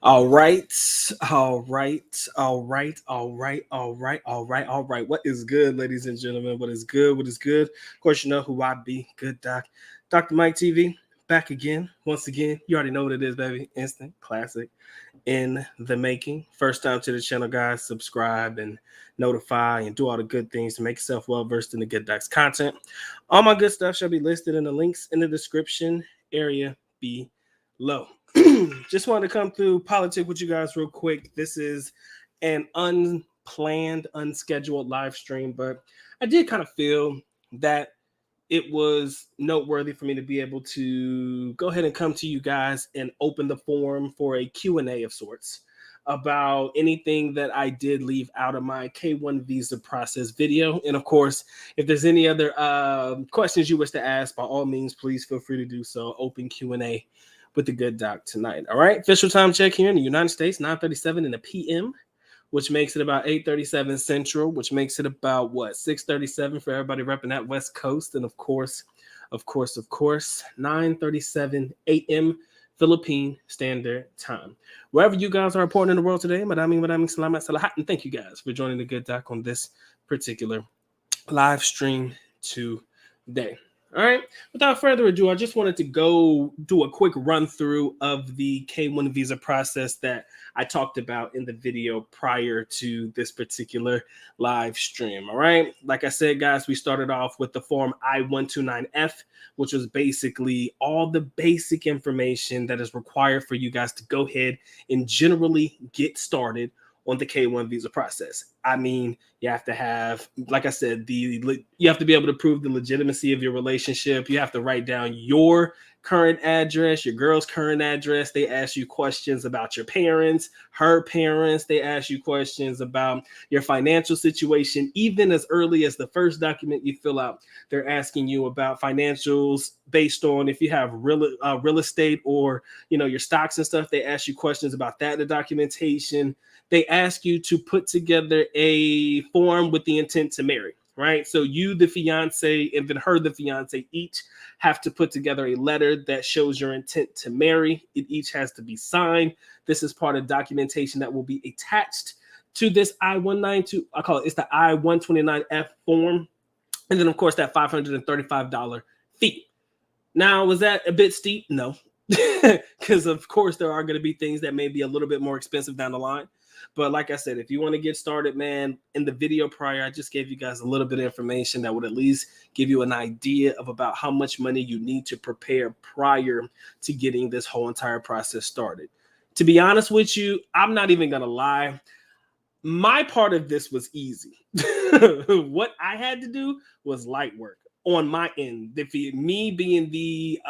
All right, all right, all right, all right, all right, all right, all right. What is good, ladies and gentlemen? What is good? What is good? Of course, you know who I be. Good Doc. Dr. Mike TV, back again. Once again, you already know what it is, baby. Instant classic in the making. First time to the channel, guys. Subscribe and notify and do all the good things to make yourself well versed in the Good Doc's content. All my good stuff shall be listed in the links in the description area below. Just wanted to come through politic with you guys real quick. This is an unplanned, unscheduled live stream, but I did kind of feel that it was noteworthy for me to be able to go ahead and come to you guys and open the forum for a Q&A of sorts about anything that I did leave out of my K1 visa process video. And of course, if there's any other questions you wish to ask, by all means, please feel free to do so. Open Q&A with the good doc tonight. All right, official time check here in the United States, 9:37 in the p.m., which makes it about 8:37 Central, which makes it about, 6:37 for everybody repping that West Coast. And of course, 9:37 a.m. Philippine Standard Time. Wherever you guys are reporting in the world today, madaming salamat salahat, and thank you guys for joining the Good Doc on this particular live stream today. All right, without further ado, I just wanted to go do a quick run through of the K1 visa process that I talked about in the video prior to this particular live stream. All right, like I said, guys, we started off with the form I-129F, which was basically all the basic information that is required for you guys to go ahead and generally get started on the K1 visa process. I mean, you have to have, like I said, you have to be able to prove the legitimacy of your relationship. You have to write down your current address, your girl's current address. They ask you questions about your parents, her parents. They ask you questions about your financial situation. Even as early as the first document you fill out, they're asking you about financials based on if you have real estate or, your stocks and stuff. They ask you questions about that in the documentation. They ask you to put together a form with the intent to marry, right? So you, the fiance, and then her, the fiance, each have to put together a letter that shows your intent to marry. It each has to be signed. This is part of documentation that will be attached to this I-192. I call it's the I-129F form. And then, of course, that $535 fee. Now, was that a bit steep? No, because, of course, there are going to be things that may be a little bit more expensive down the line. But like I said, if you want to get started, man, in the video prior, I just gave you guys a little bit of information that would at least give you an idea of about how much money you need to prepare prior to getting this whole entire process started. To be honest with you, I'm not even going to lie. My part of this was easy. What I had to do was light work on my end. Me being the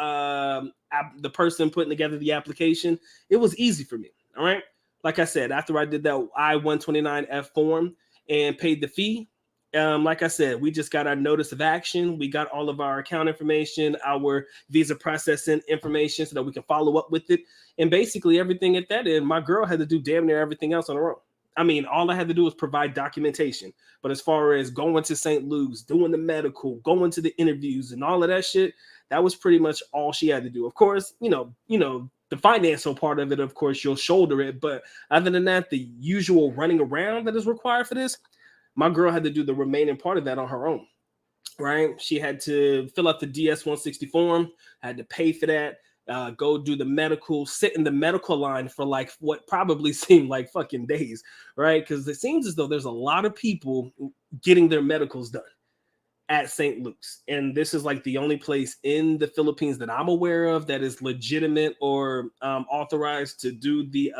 person putting together the application, it was easy for me. All right. Like I said, after I did that I-129F form and paid the fee, like I said, we just got our notice of action. We got all of our account information, our visa processing information so that we can follow up with it. And basically everything at that end, my girl had to do damn near everything else on her own. I mean, all I had to do was provide documentation. But as far as going to St. Luke's, doing the medical, going to the interviews and all of that shit, that was pretty much all she had to do. Of course, the financial part of it, of course, you'll shoulder it. But other than that, the usual running around that is required for this, my girl had to do the remaining part of that on her own, right? She had to fill out the DS-160 form, had to pay for that, go do the medical, sit in the medical line for like what probably seemed like fucking days, right? Because it seems as though there's a lot of people getting their medicals done at St. Luke's. And this is like the only place in the Philippines that I'm aware of that is legitimate or authorized to do the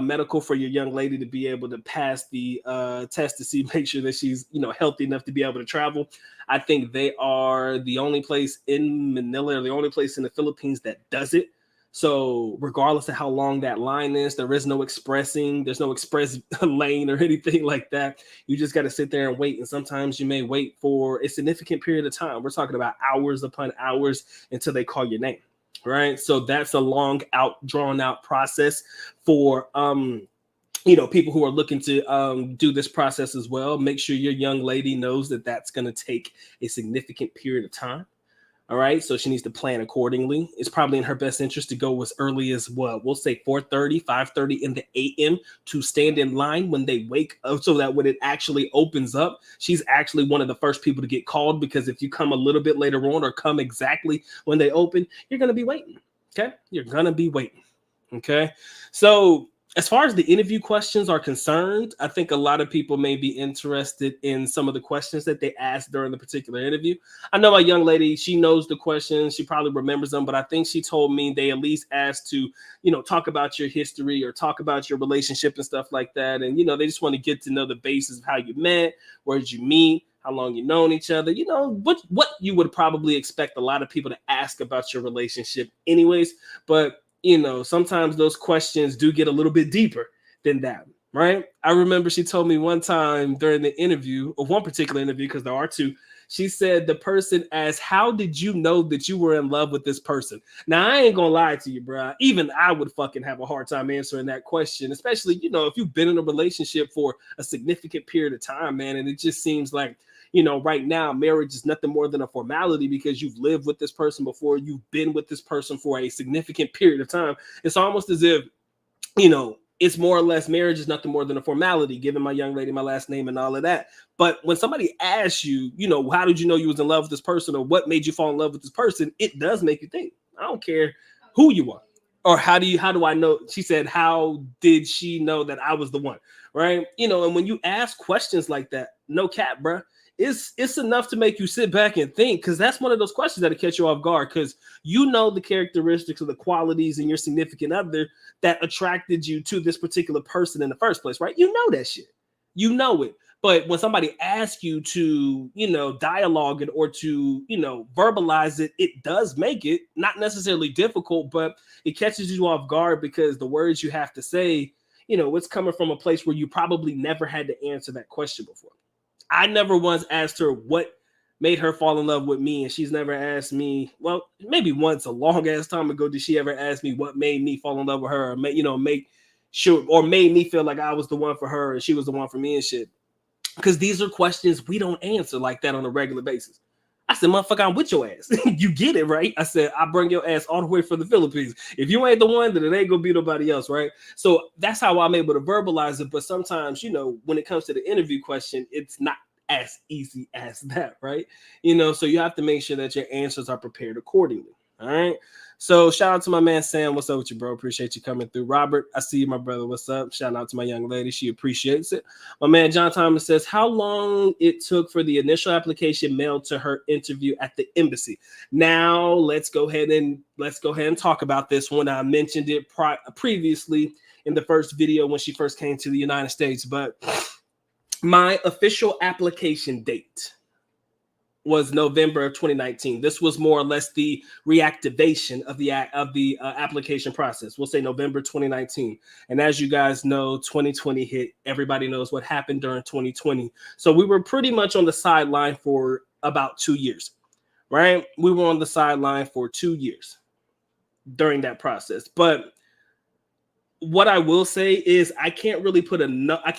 medical for your young lady to be able to pass the test to make sure that she's, healthy enough to be able to travel. I think they are the only place in Manila, or the only place in the Philippines that does it. So regardless of how long that line is, there's no express lane or anything like that. You just got to sit there and wait. And sometimes you may wait for a significant period of time. We're talking about hours upon hours until they call your name, right? So that's a long drawn out process for, people who are looking to do this process as well. Make sure your young lady knows that that's going to take a significant period of time. All right, so she needs to plan accordingly. It's probably in her best interest to go as early as what we'll say 4:30, 5:30 in the a.m. to stand in line when they wake up, so that when it actually opens up, she's actually one of the first people to get called. Because if you come a little bit later on or come exactly when they open, you're gonna be waiting. Okay, you're gonna be waiting. Okay, so as far as the interview questions are concerned, I think a lot of people may be interested in some of the questions that they asked during the particular interview. I know my young lady, she knows the questions, she probably remembers them, but I think she told me they at least asked to, talk about your history or talk about your relationship and stuff like that. And, they just want to get to know the basis of how you met, where did you meet, how long you known each other, what you would probably expect a lot of people to ask about your relationship anyways. But sometimes those questions do get a little bit deeper than that, right? I remember she told me one time during the interview, or one particular interview, because there are two, she said the person asked, how did you know that you were in love with this person? Now, I ain't gonna lie to you, bro. Even I would fucking have a hard time answering that question, especially, if you've been in a relationship for a significant period of time, man, and it just seems like, right now, marriage is nothing more than a formality because you've lived with this person before, you've been with this person for a significant period of time. It's almost as if, it's more or less marriage is nothing more than a formality, giving my young lady my last name and all of that. But when somebody asks you, how did you know you was in love with this person or what made you fall in love with this person, it does make you think. I don't care who you are or how do I know? She said, how did she know that I was the one? Right. And when you ask questions like that, no cap, bro. It's enough to make you sit back and think, because that's one of those questions that'll catch you off guard, because the characteristics or the qualities in your significant other that attracted you to this particular person in the first place, right? That shit. It. But when somebody asks you to, dialogue it or to, verbalize it, it does make it not necessarily difficult, but it catches you off guard because the words you have to say, it's coming from a place where you probably never had to answer that question before. I never once asked her what made her fall in love with me, and she's never asked me. Well, maybe once a long ass time ago did she ever ask me what made me fall in love with her, or make sure, or made me feel like I was the one for her and she was the one for me and shit. Because these are questions we don't answer like that on a regular basis. I said, motherfucker, I'm with your ass. You get it, right? I said, I bring your ass all the way from the Philippines. If you ain't the one, then it ain't gonna be nobody else, right? So that's how I'm able to verbalize it. But sometimes, when it comes to the interview question, it's not as easy as that, right? So you have to make sure that your answers are prepared accordingly. All right. So shout out to my man Sam. What's up with you, bro? Appreciate you coming through. Robert, I see you, my brother. What's up? Shout out to my young lady. She appreciates it. My man John Thomas says, how long it took for the initial application mailed to her interview at the embassy. Now let's go ahead and talk about this one. I mentioned it previously in the first video when she first came to the United States, but my official application date was November of 2019. This was more or less the reactivation of the application process. We'll say November 2019. And as you guys know, 2020 hit. Everybody knows what happened during 2020. So we were pretty much on the sideline for about 2 years, right? We were on the sideline for 2 years during that process. But what I will say is I can't really put an amount of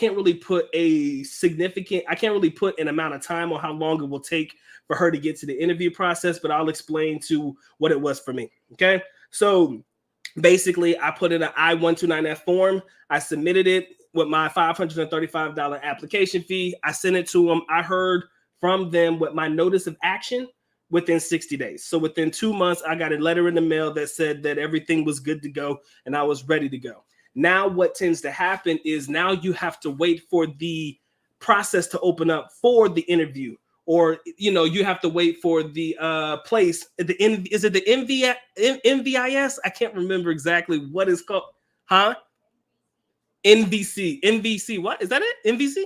time on how long it will take for her to get to the interview process, but I'll explain to what it was for me. Okay. So basically I put in an I-129F form. I submitted it with my $535 application fee. I sent it to them. I heard from them with my notice of action within 60 days. So within 2 months, I got a letter in the mail that said that everything was good to go and I was ready to go. Now, what tends to happen is now you have to wait for the process to open up for the interview, or you have to wait for the place. Is it the MVIS? I can't remember exactly what it's called. Huh? NVC. What is that? It NVC?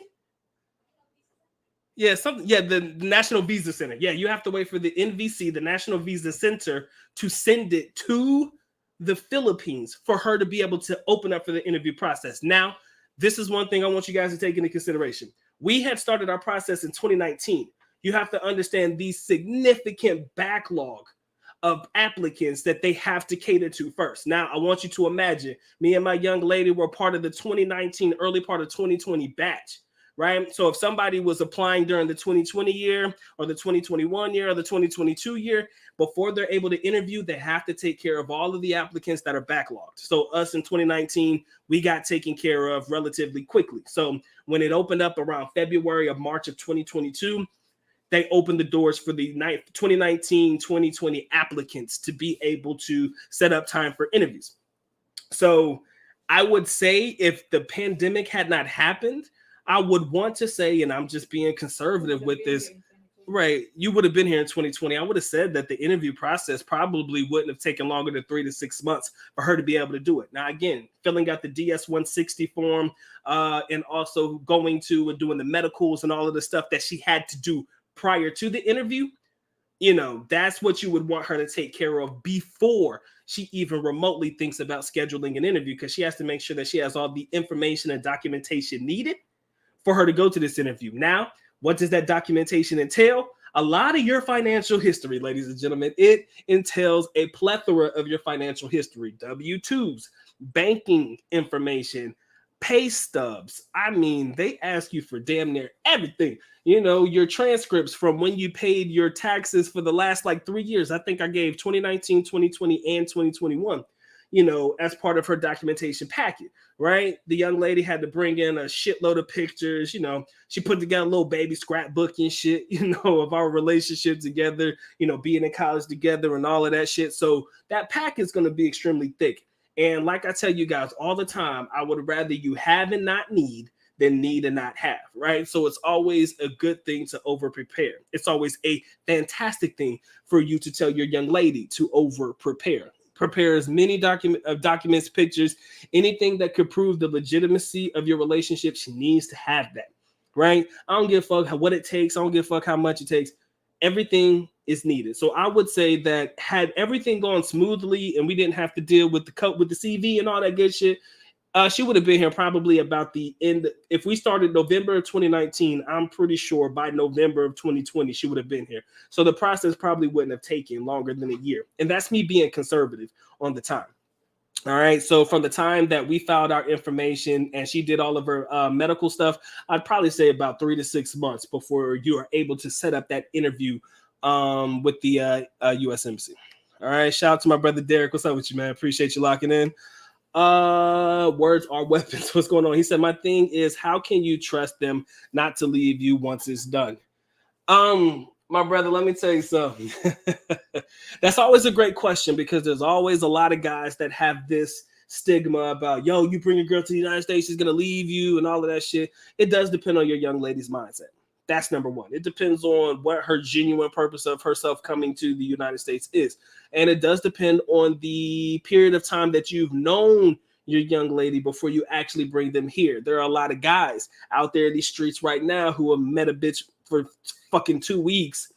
Yeah, something. Yeah, the National Visa Center. Yeah, you have to wait for the NVC, the National Visa Center, to send it to the Philippines for her to be able to open up for the interview process. Now, this is one thing I want you guys to take into consideration. We had started our process in 2019. You have to understand the significant backlog of applicants that they have to cater to first. Now, I want you to imagine me and my young lady were part of the 2019, early part of 2020 batch, right? So if somebody was applying during the 2020 year or the 2021 year or the 2022 year, before they're able to interview, they have to take care of all of the applicants that are backlogged. So us in 2019, we got taken care of relatively quickly. So when it opened up around February of March of 2022, they opened the doors for the 2019-2020 applicants to be able to set up time for interviews. So I would say if the pandemic had not happened, I would want to say, and I'm just being conservative with this, right? You would have been here in 2020. I would have said that the interview process probably wouldn't have taken longer than 3 to 6 months for her to be able to do it. Now, again, filling out the DS-160 form and also going to and doing the medicals and all of the stuff that she had to do prior to the interview, you know, that's what you would want her to take care of before she even remotely thinks about scheduling an interview, because she has to make sure that she has all the information and documentation needed for her to go to this interview. Now, what does that documentation entail? A lot of your financial history, ladies and gentlemen. It entails a plethora of your financial history, W-2s, banking information, pay stubs. I mean, they ask you for damn near everything. You know, your transcripts from when you paid your taxes for the last like 3 years. I think I gave 2019, 2020, and 2021, you know, as part of her documentation packet, right? The young lady had to bring in a shitload of pictures. You know, she put together a little baby scrapbook and shit, you know, of our relationship together, you know, being in college together and all of that shit. So that pack is going to be extremely thick. And like I tell you guys all the time, I would rather you have and not need than need and not have, right? So it's always a good thing to over prepare. It's always a fantastic thing for you to tell your young lady to over prepare. Prepare as many documents, pictures, anything that could prove the legitimacy of your relationship. She needs to have that, right? I don't give a fuck what it takes. I don't give a fuck how much it takes. Everything is needed. So I would say that had everything gone smoothly and we didn't have to deal with the CV and all that good shit, she would have been here probably about the end. If we started November of 2019, I'm pretty sure by November of 2020, she would have been here. So the process probably wouldn't have taken longer than a year. And that's me being conservative on the time. All right. So from the time that we filed our information and she did all of her medical stuff, I'd probably say about 3 to 6 months before you are able to set up that interview with the US Embassy. All right. Shout out to my brother Derek. What's up with you, man? Appreciate you locking in. Words are weapons. What's going on? He said, my thing is, how can you trust them not to leave you once it's done? My brother, let me tell you something. That's always a great question, because there's always a lot of guys that have this stigma about, yo, you bring your girl to the United States, she's going to leave you and all of that shit. It does depend on your young lady's mindset. That's number one. It depends on what her genuine purpose of herself coming to the United States is. And it does depend on the period of time that you've known your young lady before you actually bring them here. There are a lot of guys out there in these streets right now who have met a bitch for fucking 2 weeks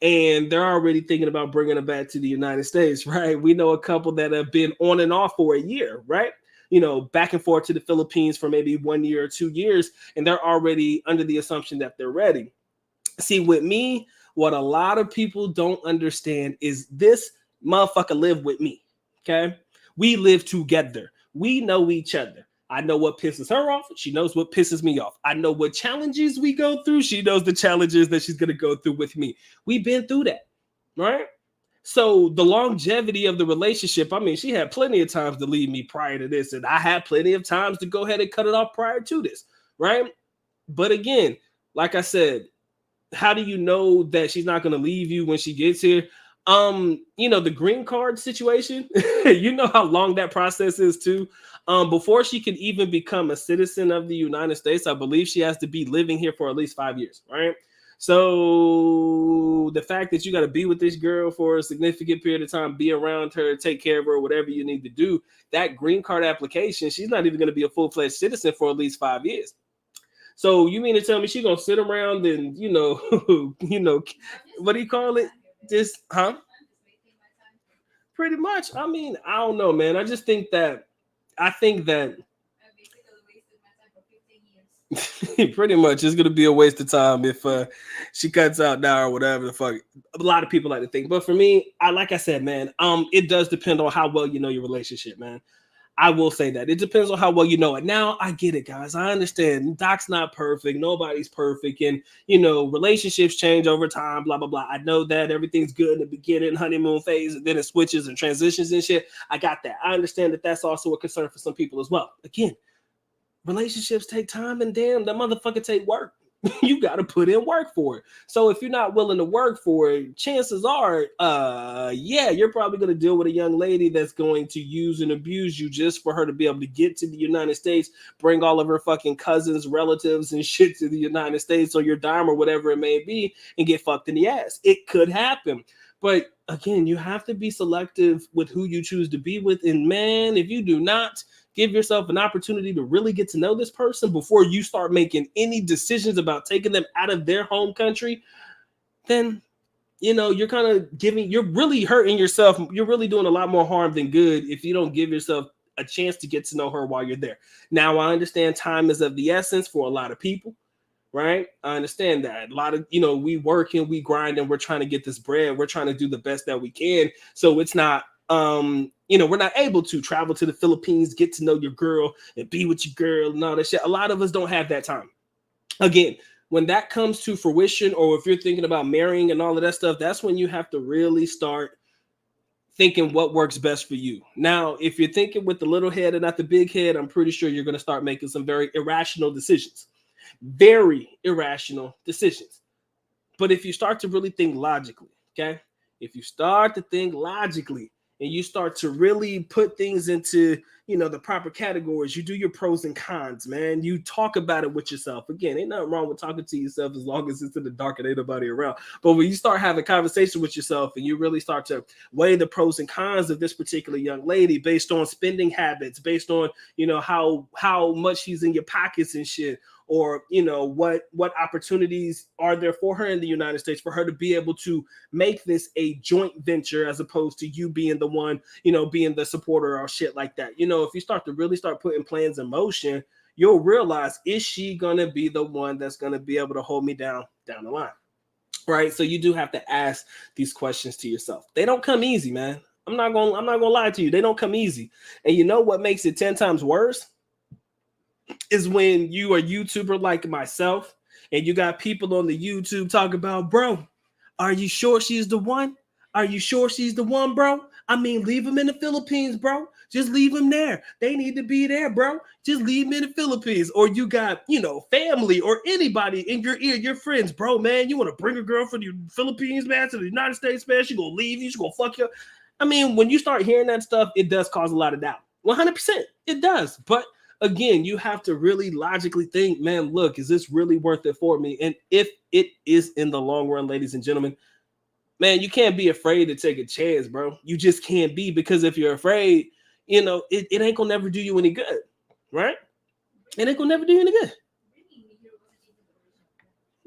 and they're already thinking about bringing her back to the United States, right? We know a couple that have been on and off for a year, right? You know, back and forth to the Philippines for maybe 1 year or 2 years, and they're already under the assumption that they're ready. See, with me, what a lot of people don't understand is this motherfucker live with me, okay? We live together. We know each other. I know what pisses her off. She knows what pisses me off. I know what challenges we go through. She knows the challenges that she's going to go through with me. We've been through that, right? So the longevity of the relationship, I mean, she had plenty of times to leave me prior to this, and I had plenty of times to go ahead and cut it off prior to this, right? But again, like I said, how do you know that she's not going to leave you when she gets here? You know, the green card situation, you know how long that process is too. Before she can even become a citizen of the United States, I believe she has to be living here for at least 5 years, right? So the fact that you got to be with this girl for a significant period of time, be around her, take care of her, whatever you need to do, that green card application, she's not even going to be a full-fledged citizen for at least 5 years. So you mean to tell me she's going to sit around and, you know, what do you call it? Just, huh? Pretty much. I mean, I don't know, man. I think that pretty much it's gonna be a waste of time if she cuts out now or whatever the fuck. A lot of people like to think, but for me, like I said, man, it does depend on how well you know your relationship, man. I will say that. It depends on how well you know it. Now, I get it, guys. I understand. Doc's not perfect. Nobody's perfect. And, relationships change over time, blah, blah, blah. I know that everything's good in the beginning, honeymoon phase, and then it switches and transitions and shit. I got that. I understand that that's also a concern for some people as well. Again, relationships take time, and damn, that motherfucker take work. You got to put in work for it. So if you're not willing to work for it, chances are, you're probably going to deal with a young lady that's going to use and abuse you just for her to be able to get to the United States, bring all of her fucking cousins, relatives, and shit to the United States or your dime or whatever it may be, and get fucked in the ass. It could happen. But again, you have to be selective with who you choose to be with. And man, if you do not give yourself an opportunity to really get to know this person before you start making any decisions about taking them out of their home country, then, you're kind of you're really hurting yourself. You're really doing a lot more harm than good if you don't give yourself a chance to get to know her while you're there. Now, I understand time is of the essence for a lot of people, right? I understand that. A lot of, we work and we grind and we're trying to get this bread. We're trying to do the best that we can. So it's not, we're not able to travel to the Philippines, get to know your girl and be with your girl and all that shit. A lot of us don't have that time. Again, when that comes to fruition, or if you're thinking about marrying and all of that stuff, that's when you have to really start thinking what works best for you. Now, if you're thinking with the little head and not the big head, I'm pretty sure you're going to start making some very irrational decisions. Very irrational decisions. But if you start to really think logically, okay? If you start to think logically, and you start to really put things into, the proper categories, you do your pros and cons, man. You talk about it with yourself. Again, ain't nothing wrong with talking to yourself as long as it's in the dark and ain't nobody around. But when you start having conversation with yourself and you really start to weigh the pros and cons of this particular young lady based on spending habits, based on, how much she's in your pockets and shit, or what opportunities are there for her in the United States for her to be able to make this a joint venture as opposed to you being the one, being the supporter or shit like that. If you start to really start putting plans in motion, you'll realize, is she gonna be the one that's gonna be able to hold me down the line? Right? So you do have to ask these questions to yourself. They don't come easy, man. I'm not gonna lie to you. They don't come easy. And you know what makes it 10 times worse? Is when you are a YouTuber like myself and you got people on the YouTube talk about, bro, are you sure she's the one? Are you sure she's the one, bro? I mean, leave them in the Philippines, bro. Just leave them there. They need to be there, bro. Just leave them in the Philippines. Or you got, family or anybody in your ear, your friends, bro, man, you want to bring a girl from the Philippines, man, to the United States, man, she gonna leave you, she gonna fuck you. I mean, when you start hearing that stuff, it does cause a lot of doubt. 100%, it does. But again, you have to really logically think, man, look, is this really worth it for me? And if it is in the long run, ladies and gentlemen, man, you can't be afraid to take a chance, bro. You just can't be, because if you're afraid, it ain't gonna never do you any good, right? It ain't gonna never do you any good.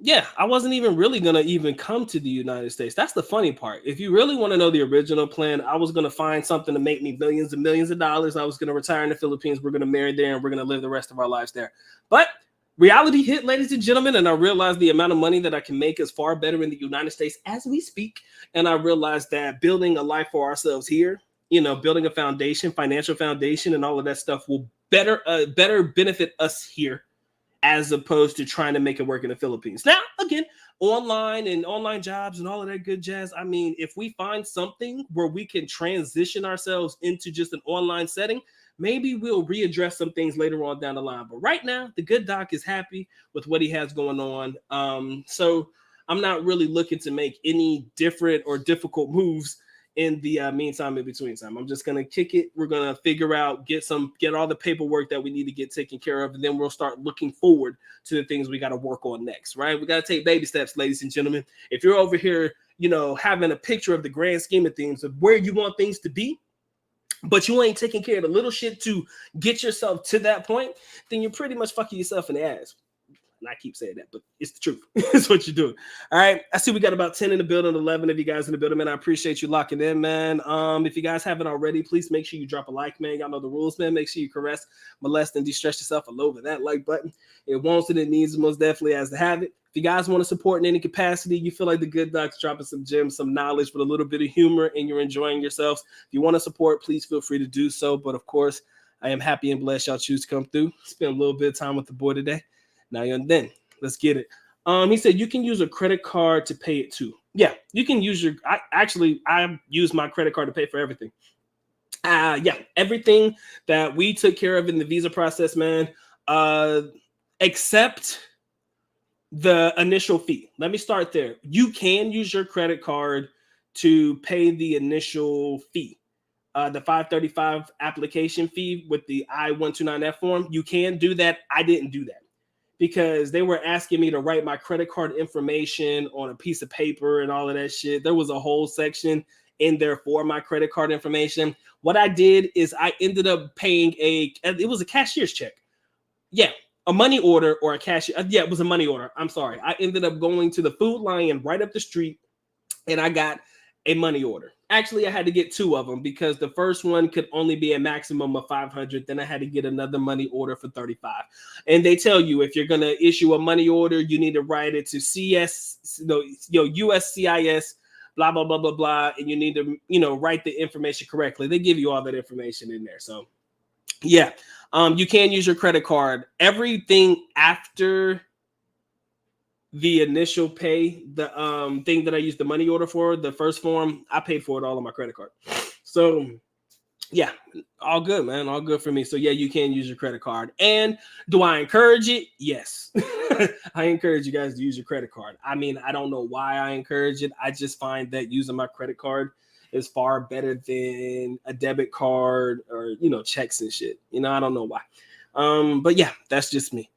Yeah, I wasn't even really going to even come to the United States. That's the funny part. If you really want to know the original plan, I was going to find something to make me millions and millions of dollars. I was going to retire in the Philippines. We're going to marry there and we're going to live the rest of our lives there. But reality hit, ladies and gentlemen, and I realized the amount of money that I can make is far better in the United States as we speak. And I realized that building a life for ourselves here, building a foundation, financial foundation, and all of that stuff will better benefit us here, as opposed to trying to make it work in the Philippines. Now, again, online jobs and all of that good jazz. I mean, if we find something where we can transition ourselves into just an online setting, maybe we'll readdress some things later on down the line. But right now, the good doc is happy with what he has going on. So I'm not really looking to make any different or difficult moves in the meantime, in between time. I'm just gonna kick it. We're gonna figure out, get all the paperwork that we need to get taken care of, and then we'll start looking forward to the things we got to work on next. Right? We got to take baby steps, ladies and gentlemen. If you're over here, having a picture of the grand scheme of things of where you want things to be, but you ain't taking care of the little shit to get yourself to that point, then you're pretty much fucking yourself in the ass. And I keep saying that, but it's the truth. It's what you're doing. All right. I see we got about 10 in the building, 11 of you guys in the building, man. I appreciate you locking in, man. If you guys haven't already, please make sure you drop a like, man. Y'all know the rules, man. Make sure you caress, molest, and de-stress yourself all over that like button. It wants it, it needs it, most definitely has to have it. If you guys want to support in any capacity, you feel like the good doc's dropping some gems, some knowledge, with a little bit of humor, and you're enjoying yourselves. If you want to support, please feel free to do so. But of course, I am happy and blessed y'all choose to come through. Spend a little bit of time with the boy today. Now you're then. Let's get it. He said you can use a credit card to pay it too. Yeah, you can use your. I use my credit card to pay for everything. Yeah, everything that we took care of in the visa process, man. Except the initial fee. Let me start there. You can use your credit card to pay the initial fee. The 535 application fee with the I-129F form. You can do that. I didn't do that because they were asking me to write my credit card information on a piece of paper and all of that shit. There was a whole section in there for my credit card information. What I did is I ended up paying it was a cashier's check. Yeah, a money order or a cashier. Yeah, it was a money order. I'm sorry. I ended up going to the Food Lion right up the street and I got a money order. Actually, I had to get two of them because the first one could only be a maximum of 500. Then I had to get another money order for 35. And they tell you if you're going to issue a money order, you need to write it to USCIS, blah, blah, blah, blah, blah. And you need to, write the information correctly. They give you all that information in there. So, yeah, you can use your credit card. Everything after the initial pay, the thing that I used the money order for, the first form, I paid for it all on my credit card. So yeah, all good, man. All good for me. So yeah, you can use your credit card. And do I encourage it? Yes. I encourage you guys to use your credit card. I mean, I don't know why I encourage it. I just find that using my credit card is far better than a debit card or, checks and shit. I don't know why. But yeah, that's just me.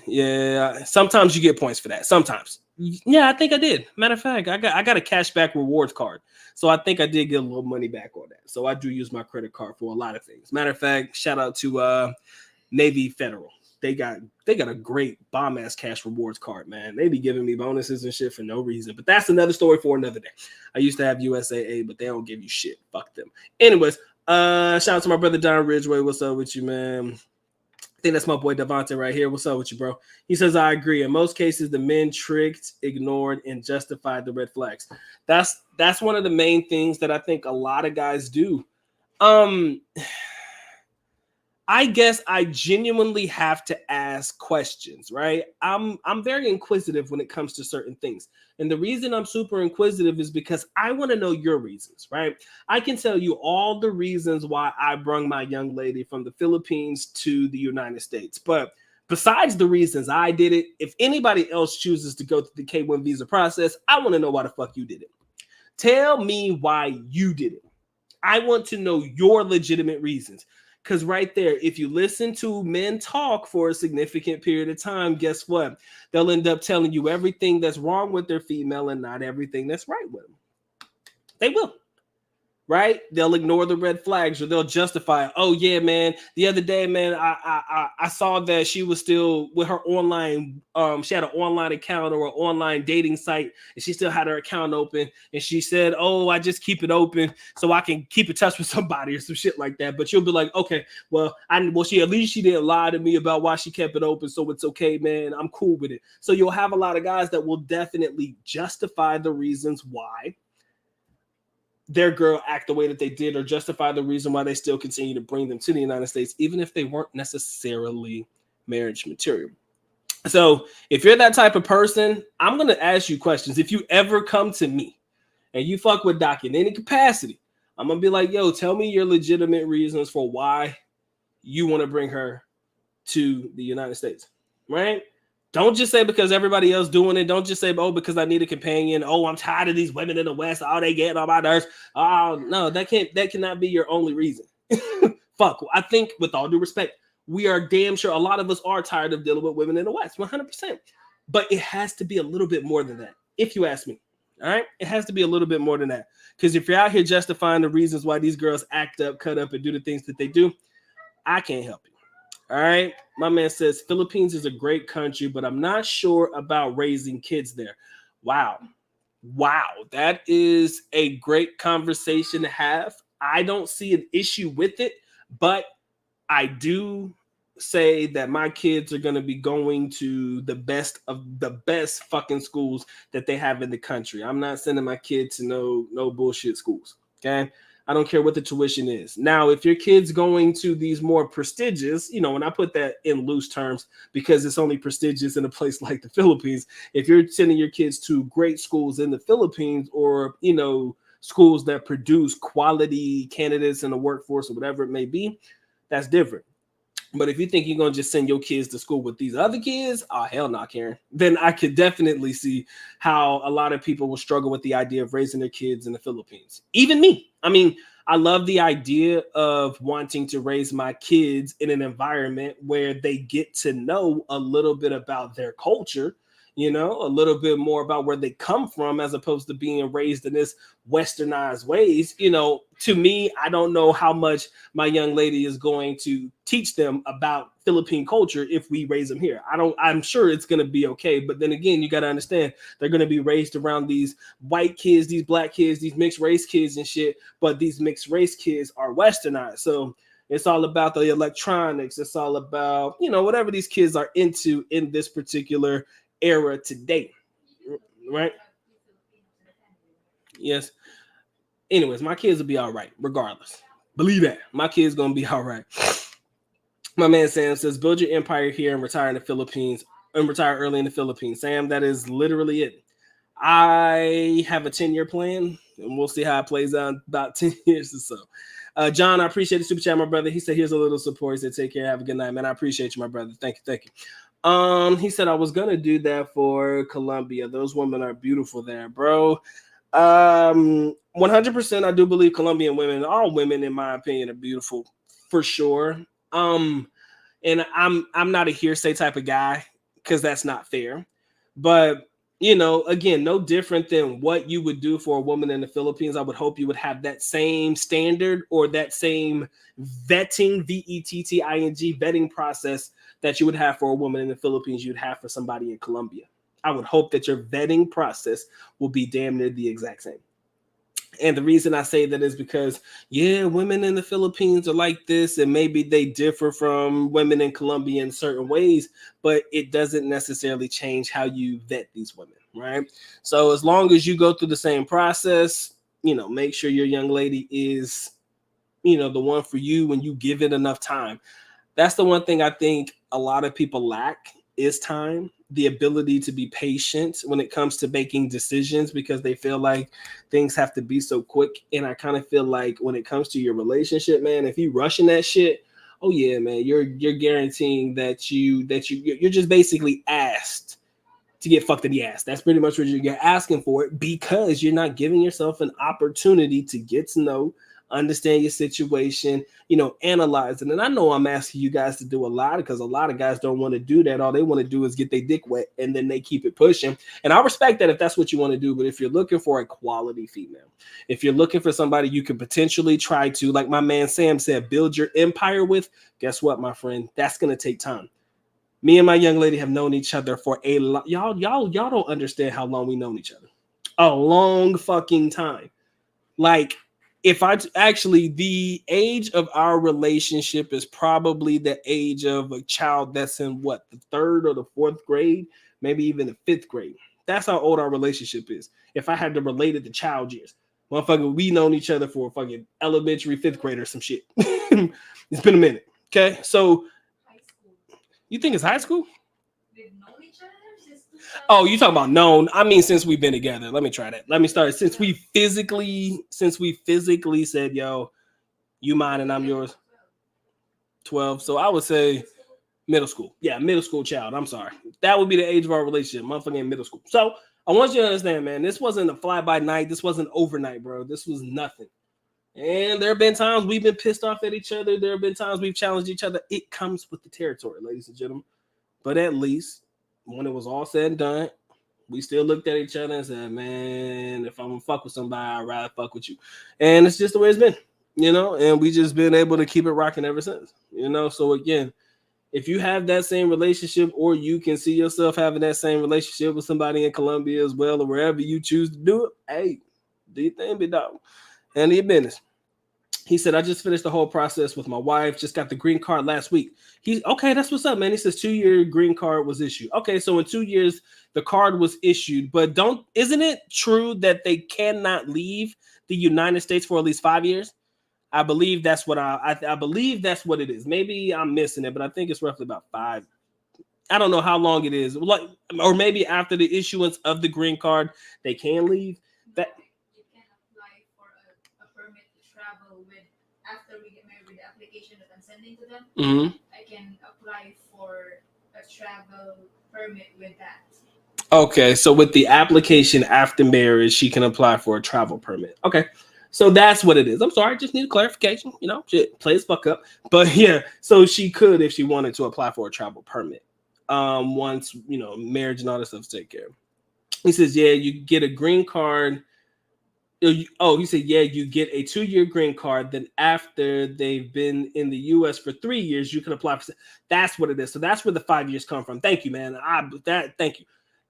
Yeah, sometimes you get points for that. Sometimes. Yeah, I think I did. Matter of fact, I got a cashback rewards card. So I think I did get a little money back on that. So I do use my credit card for a lot of things. Matter of fact, shout out to Navy Federal. They got a great bomb ass cash rewards card, man. They be giving me bonuses and shit for no reason. But that's another story for another day. I used to have USAA, but they don't give you shit. Fuck them. Anyways, shout out to my brother Don Ridgway. What's up with you, man? I think that's my boy Devontae right here. What's up with you, bro? He says, I agree. In most cases, the men tricked, ignored, and justified the red flags. That's one of the main things that I think a lot of guys do. I guess I genuinely have to ask questions, right? I'm very inquisitive when it comes to certain things. And the reason I'm super inquisitive is because I want to know your reasons, right? I can tell you all the reasons why I brung my young lady from the Philippines to the United States. But besides the reasons I did it, if anybody else chooses to go through the K-1 visa process, I want to know why the fuck you did it. Tell me why you did it. I want to know your legitimate reasons. Because right there, if you listen to men talk for a significant period of time, guess what? They'll end up telling you everything that's wrong with their female and not everything that's right with them. They will. Right? They'll ignore the red flags or they'll justify it. Oh, yeah, man. The other day, man, I saw that she was still with her online. She had an online account or an online dating site and she still had her account open. And she said, oh, I just keep it open so I can keep in touch with somebody or some shit like that. But you'll be like, okay, well, at least she didn't lie to me about why she kept it open. So it's okay, man. I'm cool with it. So you'll have a lot of guys that will definitely justify the reasons why their girl act the way that they did or justify the reason why they still continue to bring them to the United States, even if they weren't necessarily marriage material. So if you're that type of person, I'm going to ask you questions. If you ever come to me and you fuck with Doc in any capacity, I'm going to be like, yo, tell me your legitimate reasons for why you want to bring her to the United States, right? Don't just say because everybody else doing it. Don't just say, oh, because I need a companion. Oh, I'm tired of these women in the West. Oh, they getting on my nerves. Oh, no, that cannot be your only reason. Fuck. I think with all due respect, we are damn sure a lot of us are tired of dealing with women in the West, 100%. But it has to be a little bit more than that, if you ask me. All right? It has to be a little bit more than that. Because if you're out here justifying the reasons why these girls act up, cut up, and do the things that they do, I can't help you. All right. My man says Philippines is a great country, but I'm not sure about raising kids there. Wow. That is a great conversation to have. I don't see an issue with it, but I do say that my kids are going to be going to the best of the best fucking schools that they have in the country. I'm not sending my kids to no bullshit schools. Okay. I don't care what the tuition is. Now, if your kid's going to these more prestigious, and I put that in loose terms because it's only prestigious in a place like the Philippines. If you're sending your kids to great schools in the Philippines, or, schools that produce quality candidates in the workforce or whatever it may be, that's different. But if you think you're going to just send your kids to school with these other kids, oh, hell no, Karen. Then I could definitely see how a lot of people will struggle with the idea of raising their kids in the Philippines. Even me. I mean, I love the idea of wanting to raise my kids in an environment where they get to know a little bit about their culture, a little bit more about where they come from, as opposed to being raised in this westernized ways. To me, I don't know how much my young lady is going to teach them about Philippine culture if we raise them here. I'm sure it's going to be okay. But then again, you got to understand, they're going to be raised around these white kids, these black kids, these mixed race kids and shit. But these mixed race kids are westernized. So it's all about the electronics. It's all about, whatever these kids are into in this particular era today, right? Yes. Anyways, my kids will be all right regardless. Believe that. My kids gonna be all right. My man Sam says, build your empire here and retire in the Philippines, and retire early in the Philippines. Sam, that is literally it. I have a 10-year plan, and we'll see how it plays out in about 10 years or so. John, I appreciate the super chat, my brother. He said, here's a little support. He said, take care, have a good night, man. I appreciate you, my brother. Thank you. He said, I was gonna do that for Colombia. Those women are beautiful there, bro. 100%. I do believe Colombian women, all women, in my opinion, are beautiful for sure. And I'm not a hearsay type of guy, because that's not fair. But again, no different than what you would do for a woman in the Philippines. I would hope you would have that same standard, or that same vetting, VETTING, vetting process that you would have for a woman in the Philippines, you'd have for somebody in Colombia. I would hope that your vetting process will be damn near the exact same. And the reason I say that is because, women in the Philippines are like this, and maybe they differ from women in Colombia in certain ways, but it doesn't necessarily change how you vet these women, right? So as long as you go through the same process, make sure your young lady is, the one for you when you give it enough time. That's the one thing I think a lot of people lack, is time, the ability to be patient when it comes to making decisions, because they feel like things have to be so quick. And I kind of feel like when it comes to your relationship, man, if you rushing that shit, oh yeah, man, you're guaranteeing that you're just basically asked to get fucked in the ass. That's pretty much what you're asking for, it, because you're not giving yourself an opportunity to get to know, understand your situation, analyze it. And I know I'm asking you guys to do a lot, because a lot of guys don't want to do that. All they want to do is get their dick wet, and then they keep it pushing. And I respect that if that's what you want to do. But if you're looking for a quality female, if you're looking for somebody you can potentially try to, like my man Sam said, build your empire with, guess what, my friend? That's going to take time. Me and my young lady have known each other for a lot. Y'all don't understand how long we known each other. A long fucking time. Like, the age of our relationship is probably the age of a child that's in the 3rd or the 4th grade, maybe even the 5th grade. That's how old our relationship is. If I had to relate it to child years, motherfucker, we known each other for fucking elementary 5th grade or some shit. It's been a minute. Okay, so you think it's high school? We've known each other since. Oh, you talking about known? I mean, since we've been together. Let me try that. Let me start. Since we physically said, yo, you mine and I'm yours. 12. So I would say middle school. Yeah, middle school child. I'm sorry. That would be the age of our relationship. Motherfucking in middle school. So I want you to understand, man, this wasn't a fly by night. This wasn't overnight, bro. This was nothing. And there have been times we've been pissed off at each other. There have been times we've challenged each other. It comes with the territory, ladies and gentlemen. But at least when it was all said and done, we still looked at each other and said, man, if I'm going to fuck with somebody, I'd rather fuck with you. And it's just the way it's been, and we just been able to keep it rocking ever since, So again, if you have that same relationship, or you can see yourself having that same relationship with somebody in Colombia as well, or wherever you choose to do it, hey, do your thing, big dog. And your business. He said, I just finished the whole process with my wife. Just got the green card last week. He's okay. That's what's up, man. He says 2-year green card was issued. Okay, so in 2 years, the card was issued. But isn't it true that they cannot leave the United States for at least 5 years? I believe that's what I believe that's what it is. Maybe I'm missing it, but I think it's roughly about 5. I don't know how long it is. Like, or maybe after the issuance of the green card, they can leave. That you can apply for a permit to travel with after we get married with the application that I'm sending to them. mm-hmm. I can apply for a travel permit with that. Okay, so with the application after marriage, she can apply for a travel permit. Okay, so that's what it is. I'm sorry, I just need a clarification. Shit, play as fuck up. But yeah, so she could, if she wanted to, apply for a travel permit. Once marriage and all that stuff's taken care of. He says, yeah, you get a green card. Oh, he said, yeah, you get a 2-year green card. Then after they've been in the U.S. for 3 years, you can apply for. That's what it is. So that's where the 5 years come from. Thank you, man. Thank you.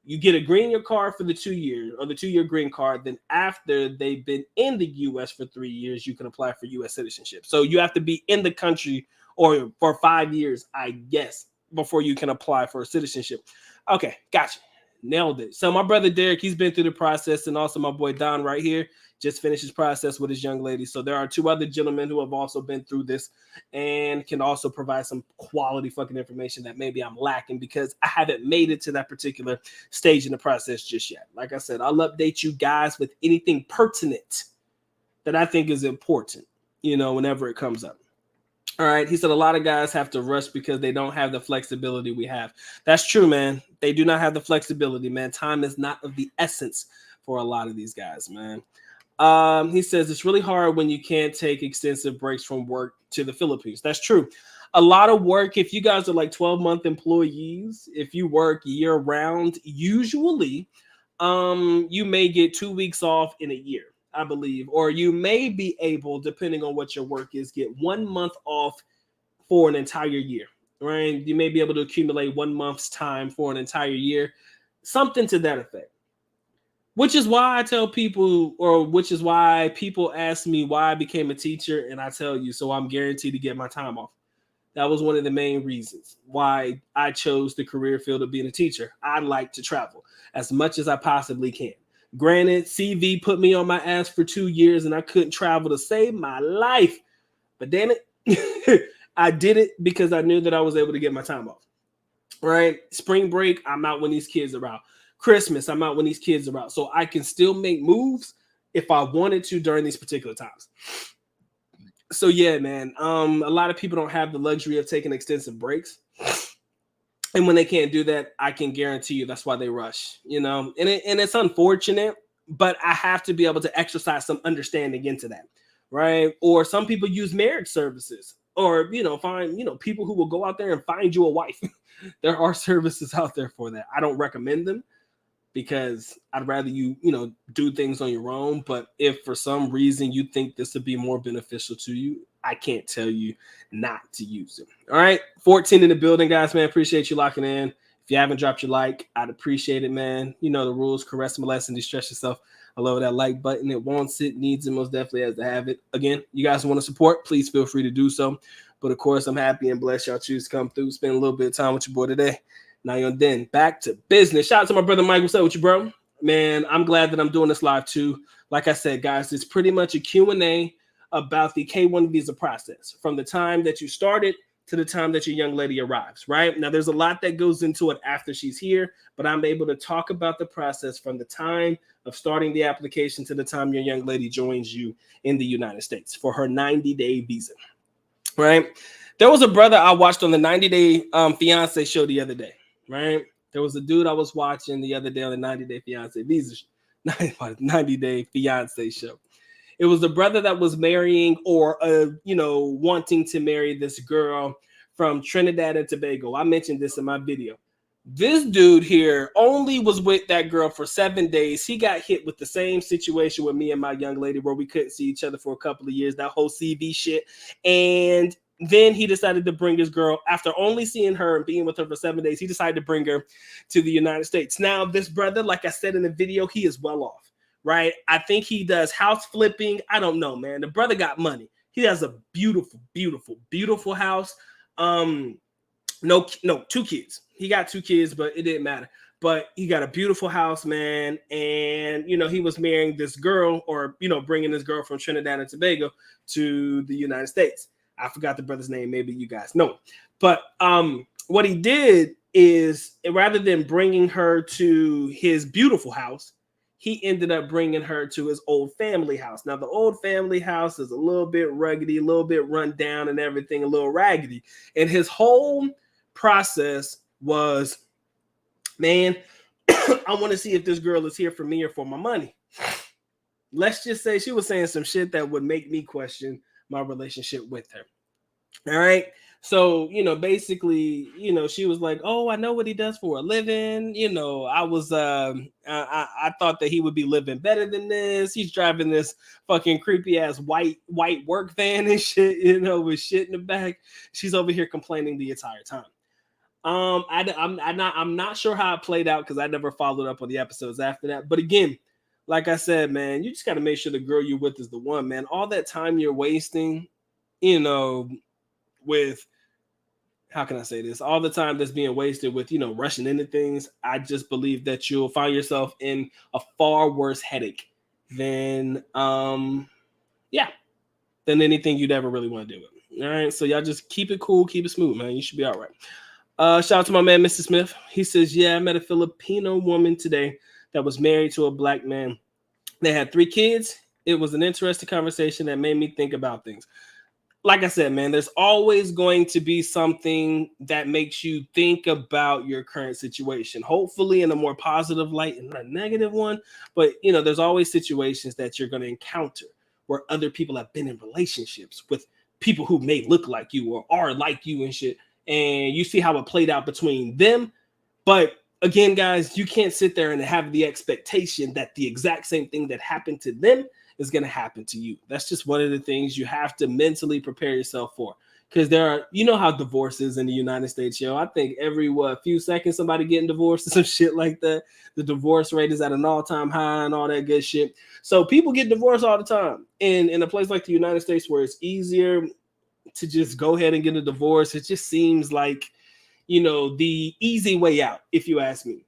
You get a green card for the 2 years or the 2-year green card. Then after they've been in the U.S. for 3 years, you can apply for U.S. citizenship. So you have to be in the country or for 5 years, I guess, before you can apply for citizenship. Okay, gotcha. Nailed it. So my brother Derek, he's been through the process, and also my boy Don right here just finished his process with his young lady. So there are 2 other gentlemen who have also been through this and can also provide some quality fucking information that maybe I'm lacking because I haven't made it to that particular stage in the process just yet. Like I said, I'll update you guys with anything pertinent that I think is important, whenever it comes up. All right. He said a lot of guys have to rush because they don't have the flexibility we have. That's true, man. They do not have the flexibility, man. Time is not of the essence for a lot of these guys, man. He says it's really hard when you can't take extensive breaks from work to the Philippines. That's true. A lot of work, if you guys are like 12-month employees, if you work year round, usually you may get 2 weeks off in a year, I believe, or you may be able, depending on what your work is, get 1 month off for an entire year, right? You may be able to accumulate 1 month's time for an entire year, something to that effect. Which is why I tell people, or which is why people ask me why I became a teacher, and I tell you, so I'm guaranteed to get my time off. That was one of the main reasons why I chose the career field of being a teacher. I like to travel as much as I possibly can. Granted, CV put me on my ass for 2 years and I couldn't travel to save my life. But damn it, I did it because I knew that I was able to get my time off. Right? Spring break, I'm out when these kids are out. Christmas, I'm out when these kids are out. So I can still make moves if I wanted to during these particular times. So yeah, man, a lot of people don't have the luxury of taking extensive breaks. And when they can't do that, I can guarantee you that's why they rush, and it's unfortunate, but I have to be able to exercise some understanding into that, right? Or some people use marriage services or, find, people who will go out there and find you a wife. There are services out there for that. I don't recommend them because I'd rather you, do things on your own. But if for some reason you think this would be more beneficial to you, I can't tell you not to use it. All right. 14 in the building, guys, man. Appreciate you locking in. If you haven't dropped your like, I'd appreciate it, man. You know the rules. Caress, molest, and distress yourself. I love that like button. It wants it, needs it, most definitely has to have it. Again, you guys want to support, please feel free to do so. But of course, I'm happy and blessed y'all choose to come through, spend a little bit of time with your boy today. Now you're then back to business. Shout out to my brother Mike. What's up with you, bro? Man, I'm glad that I'm doing this live too. Like I said, guys, it's pretty much a Q&A about the K-1 visa process from the time that you started to the time that your young lady arrives, right? Now, there's a lot that goes into it after she's here, but I'm able to talk about the process from the time of starting the application to the time your young lady joins you in the United States for her 90-day visa, right? There was a brother I watched on the 90-day fiance show the other day, right? There was a dude I was watching the other day on the 90-day fiance visa, 90-day fiance show. It was the brother that was marrying or, wanting to marry this girl from Trinidad and Tobago. I mentioned this in my video. This dude here only was with that girl for 7 days. He got hit with the same situation with me and my young lady where we couldn't see each other for a couple of years, that whole CV shit. And then he decided to bring his girl, after only seeing her and being with her for 7 days, he decided to bring her to the United States. Now, this brother, like I said in the video, he is well off. Right? I think he does house flipping. I don't know, man. The brother got money. He has a beautiful, beautiful, beautiful house. No, 2 kids. He got 2 kids, but it didn't matter. but he got a beautiful house, man. And, he was marrying this girl, or, bringing this girl from Trinidad and Tobago to the United States. I forgot the brother's name. Maybe you guys know. But what he did is, rather than bringing her to his beautiful house, he ended up bringing her to his old family house. Now, the old family house is a little bit ruggedy, a little bit run down and everything, a little raggedy. And his whole process was, man, I want to see if this girl is here for me or for my money. Let's just say she was saying some shit that would make me question my relationship with her. All right. So, basically, she was like, oh, I know what he does for a living. I was, I thought that he would be living better than this. He's driving this fucking creepy ass white work van and shit, with shit in the back. She's over here complaining the entire time. I'm not sure how it played out because I never followed up on the episodes after that. But again, like I said, man, you just got to make sure the girl you're with is the one, man. All that time you're wasting, with, how can I say this? All the time that's being wasted with, rushing into things. I just believe that you'll find yourself in a far worse headache than anything you'd ever really want to do with. All right. So y'all just keep it cool, keep it smooth, man. You should be all right. Shout out to my man, Mr. Smith. He says, yeah, I met a Filipino woman today that was married to a black man. They had 3 kids. It was an interesting conversation that made me think about things. Like I said, man, there's always going to be something that makes you think about your current situation, hopefully in a more positive light and not a negative one. But, there's always situations that you're going to encounter where other people have been in relationships with people who may look like you or are like you and shit. And you see how it played out between them. But again, guys, you can't sit there and have the expectation that the exact same thing that happened to them is going to happen to you. That's just one of the things you have to mentally prepare yourself for. Because there are, how divorce is in the United States, yo. I think every few seconds somebody getting divorced or some shit like that. The divorce rate is at an all-time high and all that good shit. So people get divorced all the time. And in a place like the United States where it's easier to just go ahead and get a divorce, it just seems like, the easy way out, if you ask me.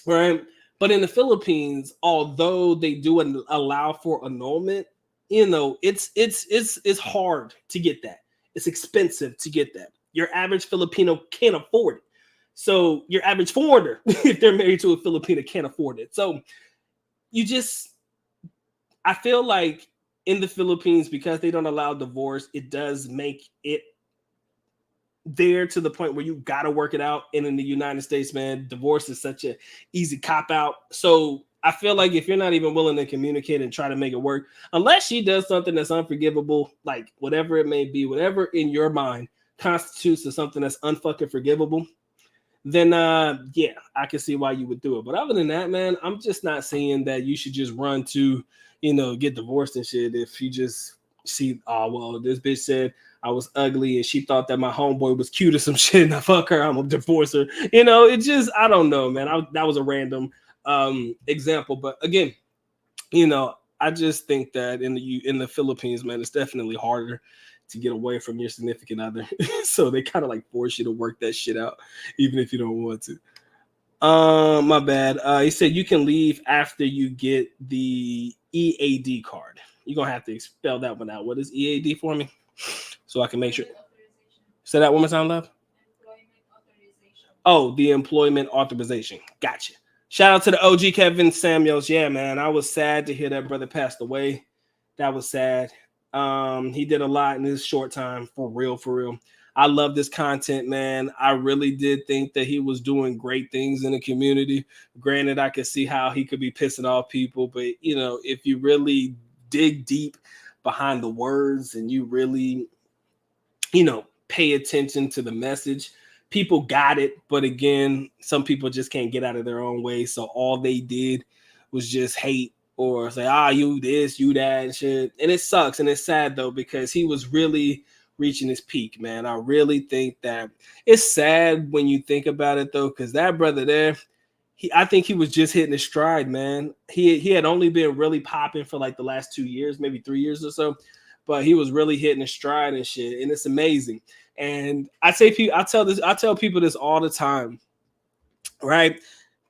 Right? But in the Philippines, although they do allow for annulment, it's hard to get that. It's expensive to get that. Your average Filipino can't afford it. So your average foreigner, if they're married to a Filipino, can't afford it. So I feel like in the Philippines, because they don't allow divorce, it does make it there to the point where you got to work it out. And in the United States, man, divorce is such a easy cop out. So I feel like if you're not even willing to communicate and try to make it work, unless she does something that's unforgivable, like whatever it may be, whatever in your mind constitutes as something that's unfucking forgivable, then yeah, I can see why you would do it. But other than that, man, I'm just not saying that you should just run to, get divorced and shit if you just see, oh, well, this bitch said I was ugly and she thought that my homeboy was cute or some shit and I fuck her, I'm gonna divorce her. It just, I don't know, man. That was a random example. But again, I just think that in the Philippines, man, it's definitely harder to get away from your significant other. So they kind of like force you to work that shit out, even if you don't want to. My bad. He said you can leave after you get the EAD card. You're gonna have to spell that one out. What is EAD for me? So I can make sure. Say that one more time, love. Oh, the employment authorization. Gotcha. Shout out to the OG Kevin Samuels. Yeah, man. I was sad to hear that brother passed away. That was sad. He did a lot in his short time. For real, for real. I love this content, man. I really did think that he was doing great things in the community. Granted, I could see how he could be pissing off people, but if you really dig deep behind the words and you really, pay attention to the message, people got it. But again, some people just can't get out of their own way. So all they did was just hate or say, you this, you that and shit. And it sucks. And it's sad though, because he was really reaching his peak, man. I really think that it's sad when you think about it though, because that brother there, I think he was just hitting his stride, man. He had only been really popping for like the last 2 years, maybe 3 years or so, but he was really hitting his stride and shit, and it's amazing. And I tell people this all the time, right?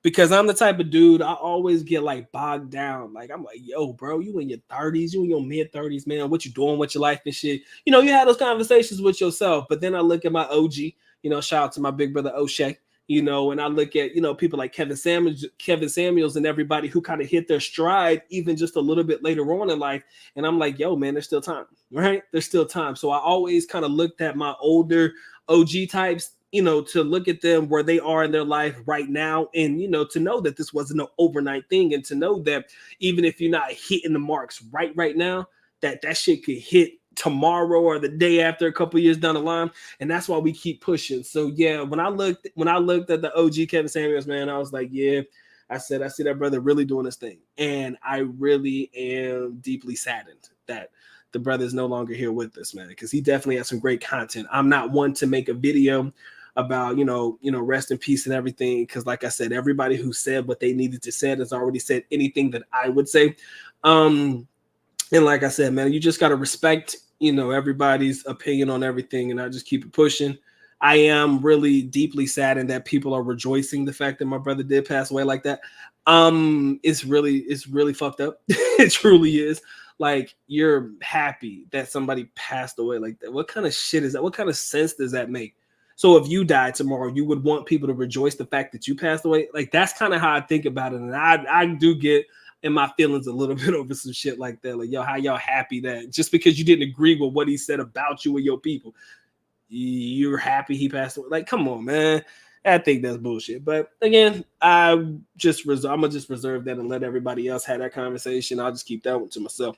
because I'm the type of dude, I always get like bogged down. Like, I'm like, yo, bro, you in your 30s, you in your mid 30s, man. What you doing with your life and shit? You know, you have those conversations with yourself. But then I look at my OG, you know, shout out to my big brother O'Shea, you know, and I look at, you know, people like Kevin Samuels and everybody who kind of hit their stride even just a little bit later on in life. And I'm like, yo, man, there's still time, right? There's still time. So I always kind of looked at my older OG types, you know, to look at them where they are in their life right now, and, you know, to know that this wasn't an overnight thing, and to know that even if you're not hitting the marks right now, that shit could hit tomorrow or the day after, a couple years down the line. And that's why we keep pushing. So yeah, when I looked at the OG Kevin Samuels, man, I was like, yeah, I said, I see that brother really doing his thing. And I really am deeply saddened that the brother is no longer here with us, man, because he definitely has some great content. I'm not one to make a video about, you know, rest in peace and everything, because like I said, everybody who said what they needed to say has already said anything that I would say. And like I said, man, you just got to respect, you know, everybody's opinion on everything, and I just keep it pushing. I am really deeply saddened that people are rejoicing the fact that my brother did pass away like that. It's really fucked up. It truly is. Like, you're happy that somebody passed away like that. What kind of shit is that? What kind of sense does that make? So if you died tomorrow, you would want people to rejoice the fact that you passed away? Like, that's kind of how I think about it. And I do get in my feelings a little bit over some shit like that. Like, yo, how y'all happy that just because you didn't agree with what he said about you and your people, you're happy he passed away? Like, come on, man. I think that's bullshit. But again, I'm gonna just reserve that and let everybody else have that conversation. I'll just keep that one to myself.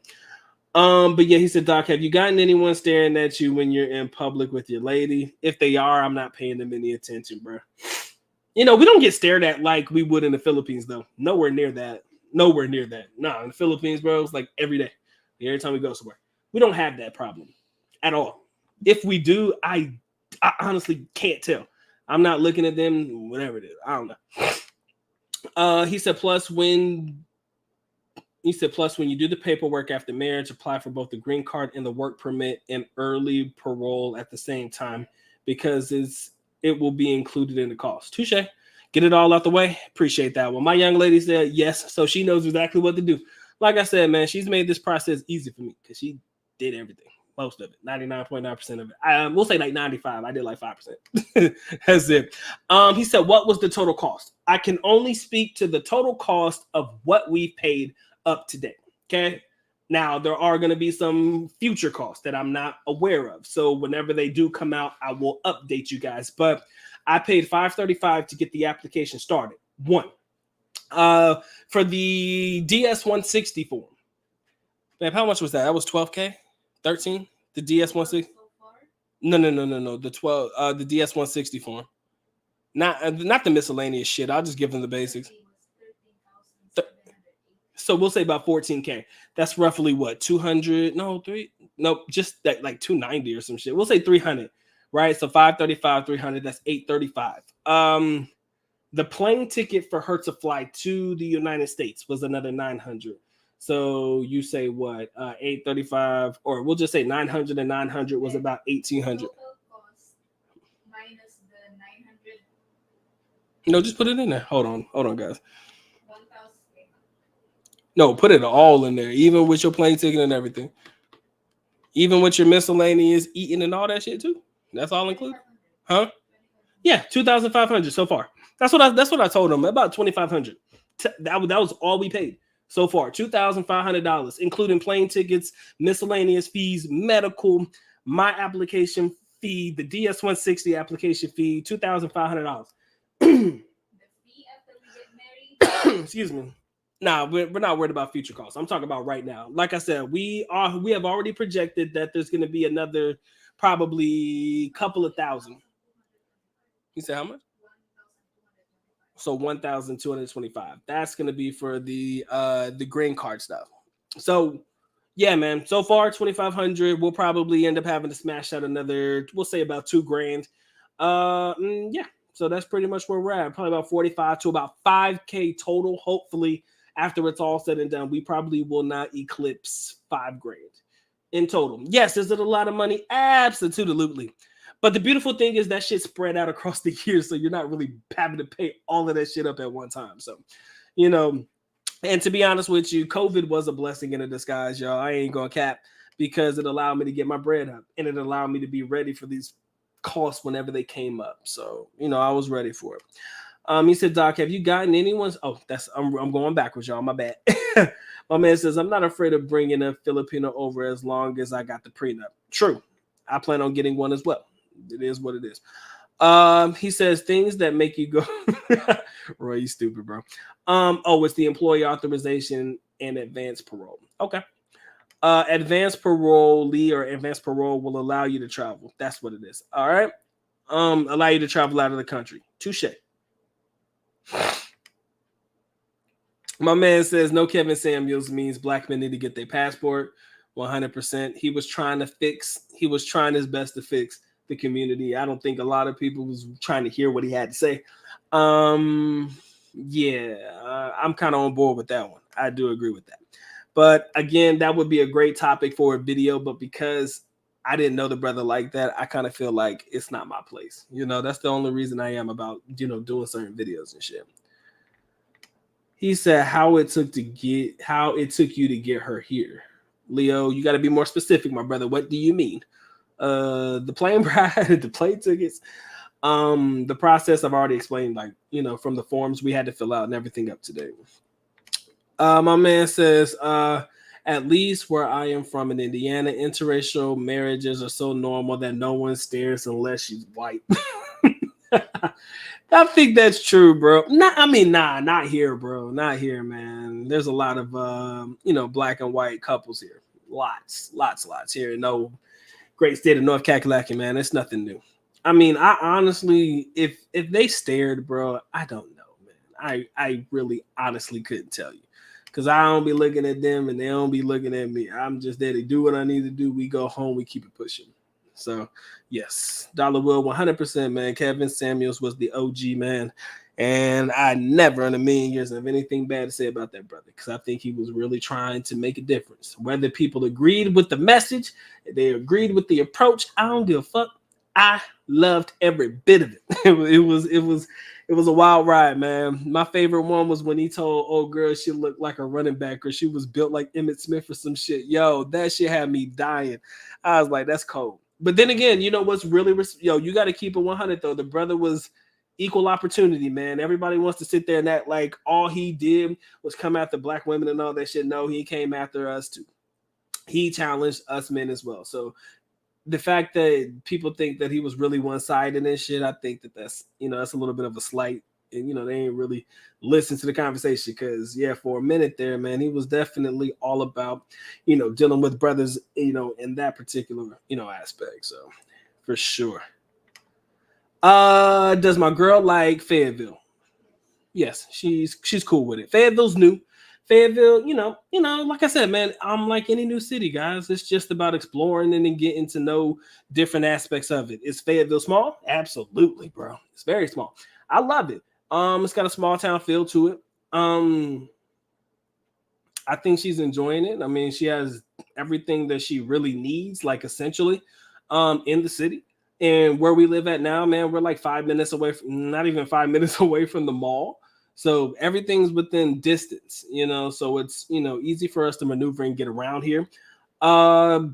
But yeah, he said, Doc, have you gotten anyone staring at you when you're in public with your lady? If they are, I'm not paying them any attention, bro. You know, we don't get stared at like we would in the Philippines, though. Nowhere near that. Nowhere near that. No, in the Philippines, bro, it's like every day. Every time we go somewhere. We don't have that problem at all. If we do, I honestly can't tell. I'm not looking at them, whatever it is. I don't know. He said, plus when you do the paperwork after marriage, apply for both the green card and the work permit and early parole at the same time, because it will be included in the cost. Touche. Get it all out the way. Appreciate that one. My young lady said yes, so she knows exactly what to do. Like I said, man, she's made this process easy for me because she did everything. Most of it, 99.9% of it. We'll say like 95. I did like 5%. That's it. He said, what was the total cost? I can only speak to the total cost of what we paid up to date. Okay. Now, there are going to be some future costs that I'm not aware of. So whenever they do come out, I will update you guys. But I paid $535 to get the application started. One. For the DS-160 form. Babe, how much was that? That was $12K? 13? The DS-160? No. The 12, the DS-160 form. Not the miscellaneous shit. I'll just give them the basics. So we'll say about 14K. That's roughly what, 200? Just that, like 290 or some shit. We'll say 300, right? So 535, 300. That's 835. The plane ticket for her to fly to the United States was another 900. So you say what? 835, or we'll just say 900 and 900 was about 1,800. Total cost minus the 900. No, just put it in there. Hold on, guys. 1,000. No, put it all in there, even with your plane ticket and everything. Even with your miscellaneous eating and all that shit too. That's all included, huh? Yeah, 2,500 so far. That's what I told them. About 2,500. That was all we paid so far. $2,500, including plane tickets, miscellaneous fees, medical, my application fee, the DS-160 application fee, $2,500. The fee after we get married. Excuse me. Nah, we're not worried about future costs. I'm talking about right now. Like I said, we have already projected that there's going to be another probably couple of thousand. You said how much? So 1,225. That's going to be for the green card stuff. So yeah, man. So far 2,500. We'll probably end up having to smash out another. We'll say about $2,000. Yeah. So that's pretty much where we're at. Probably about 45 to about 5K total. Hopefully, after it's all said and done, we probably will not eclipse $5,000 in total. Yes, is it a lot of money? Absolutely. But the beautiful thing is that shit spread out across the year, so you're not really having to pay all of that shit up at one time. So, you know, and to be honest with you, COVID was a blessing in a disguise, y'all. I ain't gonna cap, because it allowed me to get my bread up and it allowed me to be ready for these costs whenever they came up. So, you know, I was ready for it. He said, Doc, have you gotten anyone's? Oh, I'm going backwards, y'all. My bad. My man says, I'm not afraid of bringing a Filipino over as long as I got the prenup. True. I plan on getting one as well. It is what it is. He says things that make you go, Roy, you stupid, bro. It's the employee authorization and advanced parole. Okay. Advanced parole or advanced parole will allow you to travel. That's what it is. All right. Allow you to travel out of the country. Touche. My man says no Kevin Samuels means black men need to get their passport. 100%. He was trying his best to fix the community. I don't think a lot of people was trying to hear what he had to say. I'm kind of on board with that one. I do agree with that. But again, that would be a great topic for a video. But because I didn't know the brother like that, I kind of feel like it's not my place. You know, that's the only reason I am about, doing certain videos and shit. He said how it took you to get her here. Leo, you got to be more specific, my brother. What do you mean? The plane ride, the plane tickets, the process I've already explained, like, from the forms we had to fill out and everything up to date. My man says, at least where I am from in Indiana, interracial marriages are so normal that no one stares unless she's white. I think that's true, bro. Not here, bro. Not here, man. There's a lot of black and white couples here. Lots here. No, great state of North Kakalaki, man. It's nothing new. I mean, I honestly, if they stared, bro, I don't know, man. I really honestly couldn't tell you, because I don't be looking at them and they don't be looking at me. I'm just there to do what I need to do. We go home, we keep it pushing. So, yes, Dollar Will, 100%, man. Kevin Samuels was the OG, man. And I never in a million years have anything bad to say about that brother, because I think he was really trying to make a difference. Whether people agreed with the message, they agreed with the approach, I don't give a fuck. I loved every bit of it. It was a wild ride, man. My favorite one was when he told old girl she looked like a running back, or she was built like Emmitt Smith or some shit. Yo, that shit had me dying. I was like, that's cold. But then again, what's really, you got to keep it 100 though. The brother was equal opportunity, man. Everybody wants to sit there and act like all he did was come after black women and all that shit. No, he came after us too. He challenged us men as well. So the fact that people think that he was really one-sided and shit, I think that's that's a little bit of a slight, and they ain't really listen to the conversation, because for a minute there, man, he was definitely all about dealing with brothers in that particular aspect. So for sure. Does my girl like Fayetteville? Yes, she's cool with it. Fayetteville's new. Fayetteville, like I said, man, I'm like any new city, guys. It's just about exploring and then getting to know different aspects of it. Is Fayetteville small? Absolutely, bro. It's very small. I love it. It's got a small town feel to it. I think she's enjoying it. I mean, she has everything that she really needs, like essentially, in the city. And where we live at now, man, we're like 5 minutes away from, not even 5 minutes away from the mall. So everything's within distance, so it's, easy for us to maneuver and get around here. I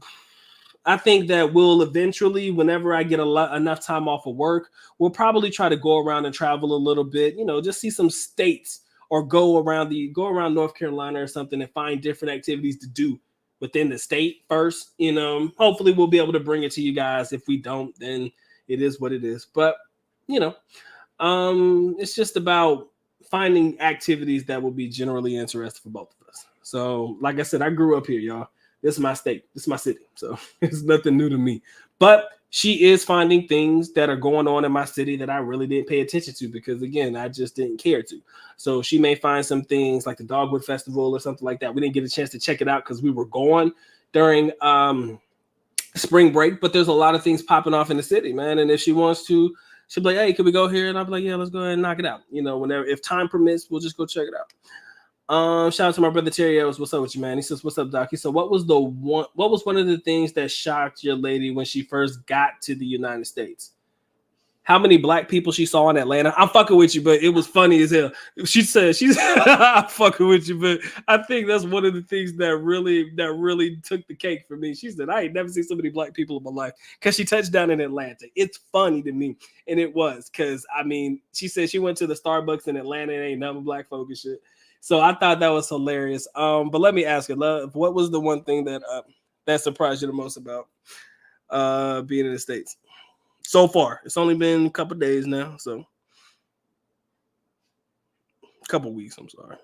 think that we'll eventually, whenever I get enough time off of work, we'll probably try to go around and travel a little bit, just see some states, or go around North Carolina or something and find different activities to do within the state first. Hopefully we'll be able to bring it to you guys. If we don't, then it is what it is. But, it's just about finding activities that will be generally interesting for both of us. So, like I said, I grew up here, y'all. This is my state. This is my city. So it's nothing new to me. But she is finding things that are going on in my city that I really didn't pay attention to, because, again, I just didn't care to. So she may find some things like the Dogwood Festival or something like that. We didn't get a chance to check it out because we were gone during spring break. But there's a lot of things popping off in the city, man. And if she wants to, she'll be like, hey, can we go here? And I'll be like, yeah, let's go ahead and knock it out. Whenever, if time permits, we'll just go check it out. Shout out to my brother Terry Ellis. What's up with you, man? He says, "What's up, Doc?" He said, What was one of the things that shocked your lady when she first got to the United States? How many black people she saw in Atlanta? I'm fucking with you, but it was funny as hell. She said, I'm fucking with you, but I think that's one of the things that really took the cake for me. She said, I ain't never seen so many black people in my life because she touched down in Atlanta. It's funny to me. And it was because, I mean, she said she went to the Starbucks in Atlanta and ain't nothing black folk and shit. So I thought that was hilarious. But let me ask you, love, what was the one thing that surprised you the most about being in the States? So far, it's only been a couple days now, so a couple weeks. I'm sorry.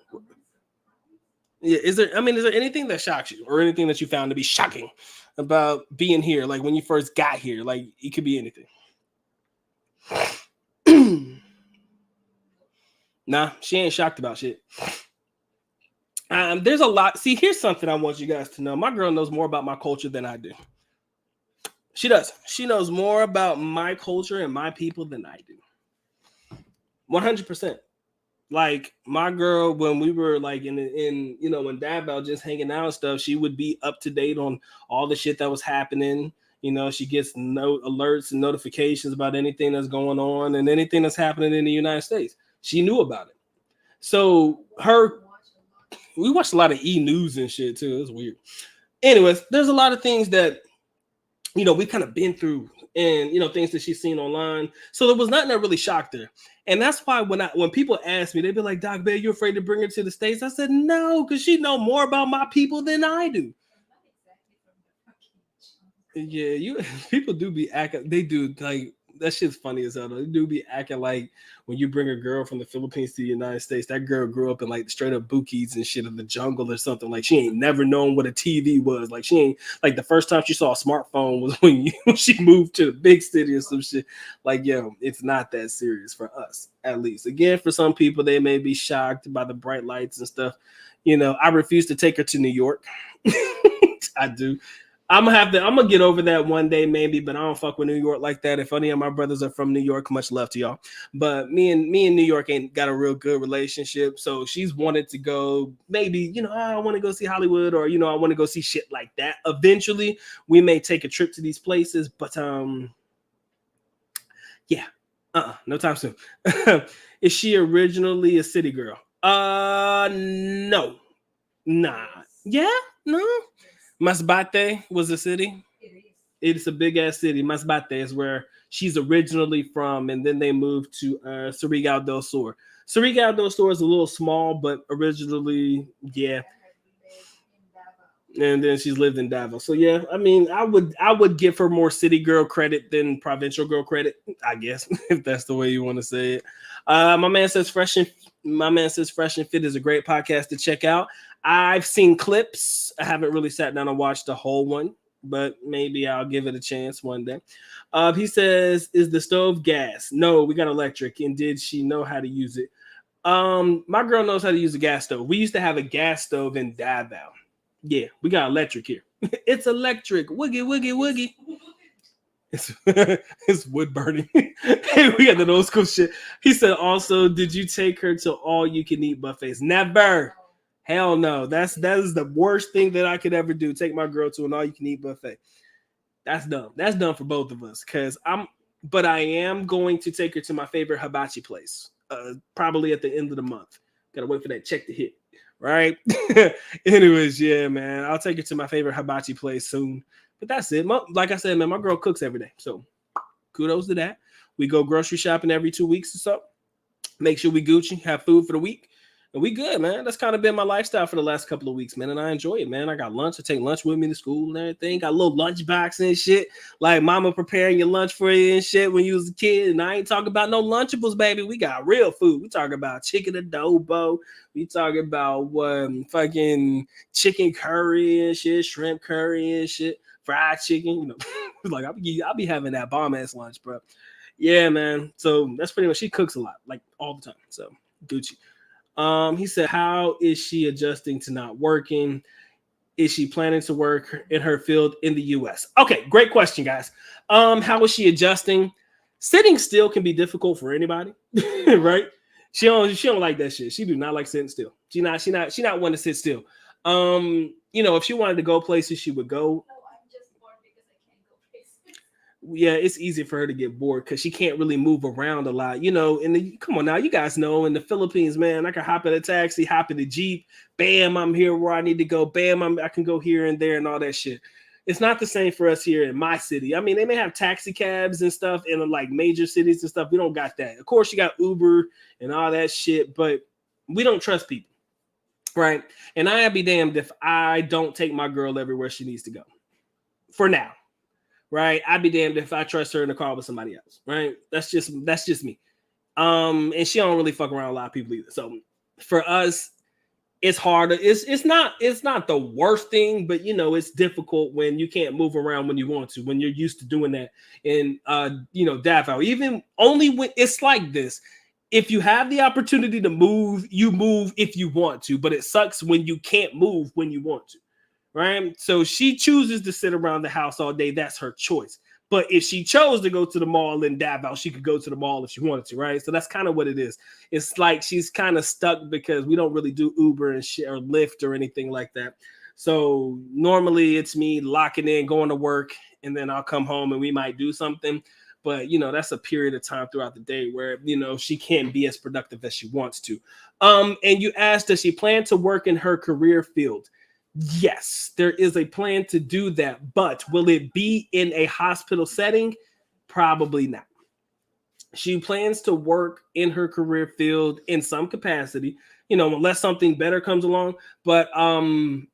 Yeah, is there anything that shocks you, or anything that you found to be shocking about being here? Like when you first got here, like it could be anything. Nah, she ain't shocked about shit. There's a lot. See, here's something I want you guys to know. My girl knows more about my culture than I do. She does. She knows more about my culture and my people than I do. 100%. Like my girl, when we were like in when Dad just hanging out and stuff, she would be up to date on all the shit that was happening. You know, she gets alerts and notifications about anything that's going on and anything that's happening in the United States. She knew about it. So we watched a lot of E-News and shit too. It's weird. Anyways, there's a lot of things that we kind of been through and, things that she's seen online. So there was nothing that really shocked her. And that's why when people ask me, they'd be like, Doc, babe, you afraid to bring her to the States? I said, no, because she know more about my people than I do. Yeah, people do be acting. They do, like, that shit's funny as hell. They do be acting like when you bring a girl from the Philippines to the United States, that girl grew up in like straight up bookies and shit in the jungle or something. Like she ain't never known what a TV was. Like she ain't, like the first time she saw a smartphone was when she moved to the big city or some shit. Like, yo, it's not that serious for us, at least. Again, for some people, they may be shocked by the bright lights and stuff. I refuse to take her to New York. I do. I'm gonna get over that one day maybe, but I don't fuck with New York like that. If any of my brothers are from New York, much love to y'all. But me and New York ain't got a real good relationship. So she's wanted to go, maybe, I want to go see Hollywood, or I want to go see shit like that. Eventually, we may take a trip to these places, but yeah, no time soon. Is she originally a city girl? No, nah, yeah, no. Masbate was a city. It's a big ass city. Masbate is where she's originally from, and then they moved to Surigao del Sur. Surigao del Sur is a little small, but originally, yeah. And then she's lived in Davao. So yeah, I mean, I would give her more city girl credit than provincial girl credit, I guess, if that's the way you want to say it. My man says Fresh and Fit is a great podcast to check out. I've seen clips. I haven't really sat down and watched the whole one, but maybe I'll give it a chance one day. He says, is the stove gas? No, we got electric. And did she know how to use it? My girl knows how to use a gas stove. We used to have a gas stove in Davao. Yeah, we got electric here. It's electric. Woogie, woogie, woogie. It's wood burning. Hey, we got the old school shit. He said, also, did you take her to all you can eat buffets? Never. Hell no. That is the worst thing that I could ever do. Take my girl to an all you can eat buffet. That's dumb. That's dumb for both of us. But I am going to take her to my favorite hibachi place. Probably at the end of the month. Gotta wait for that check to hit. Right? Anyways, yeah, man. I'll take her to my favorite hibachi place soon. But that's it. Like I said, man, my girl cooks every day. So kudos to that. We go grocery shopping every 2 weeks or so. Make sure we Gucci, have food for the week. And we good, man. That's kind of been my lifestyle for the last couple of weeks, man. And I enjoy it, man. I got lunch. I take lunch with me to school and everything. Got a little lunch box and shit. Like mama preparing your lunch for you and shit when you was a kid. And I ain't talking about no Lunchables, baby. We got real food. We talking about chicken adobo. We talking about fucking chicken curry and shit, shrimp curry and shit, fried chicken. Like I'll be having that bomb ass lunch, bro. Yeah, man. So that's pretty much. She cooks a lot, like all the time. So Gucci. He said, how is she adjusting to not working? Is she planning to work in her field in the US? Okay, great question, guys. How is she adjusting? Sitting still can be difficult for anybody, right? She don't like that shit. She do not like sitting still. She not one to sit still. If she wanted to go places, she would go. No, I'm just bored because I can't go places. Yeah, it's easy for her to get bored because she can't really move around a lot. Come on now, you guys know in the Philippines, man, I can hop in a taxi, hop in a Jeep, bam, I'm here where I need to go, bam, I can go here and there and all that shit. It's not the same for us here in my city. I mean, they may have taxi cabs and stuff in like major cities and stuff. We don't got that. Of course, you got Uber and all that shit, but we don't trust people, right? And I'd be damned if I don't take my girl everywhere she needs to go. For now. Right, I'd be damned if I trust her in the car with somebody else. Right, that's just me. And she don't really fuck around a lot of people either. So for us, it's harder. It's not the worst thing, but it's difficult when you can't move around when you want to, when you're used to doing that in Davao. Even only when it's like this. If you have the opportunity to move, you move if you want to, but it sucks when you can't move when you want to. Right. So she chooses to sit around the house all day. That's her choice. But if she chose to go to the mall in Davao, she could go to the mall if she wanted to. Right. So that's kind of what it is. It's like she's kind of stuck because we don't really do Uber and shit or Lyft or anything like that. So normally it's me locking in, going to work, and then I'll come home and we might do something. But, that's a period of time throughout the day where, she can't be as productive as she wants to. And you asked, does she plan to work in her career field? Yes, there is a plan to do that, but will it be in a hospital setting? Probably not. She plans to work in her career field in some capacity, unless something better comes along. But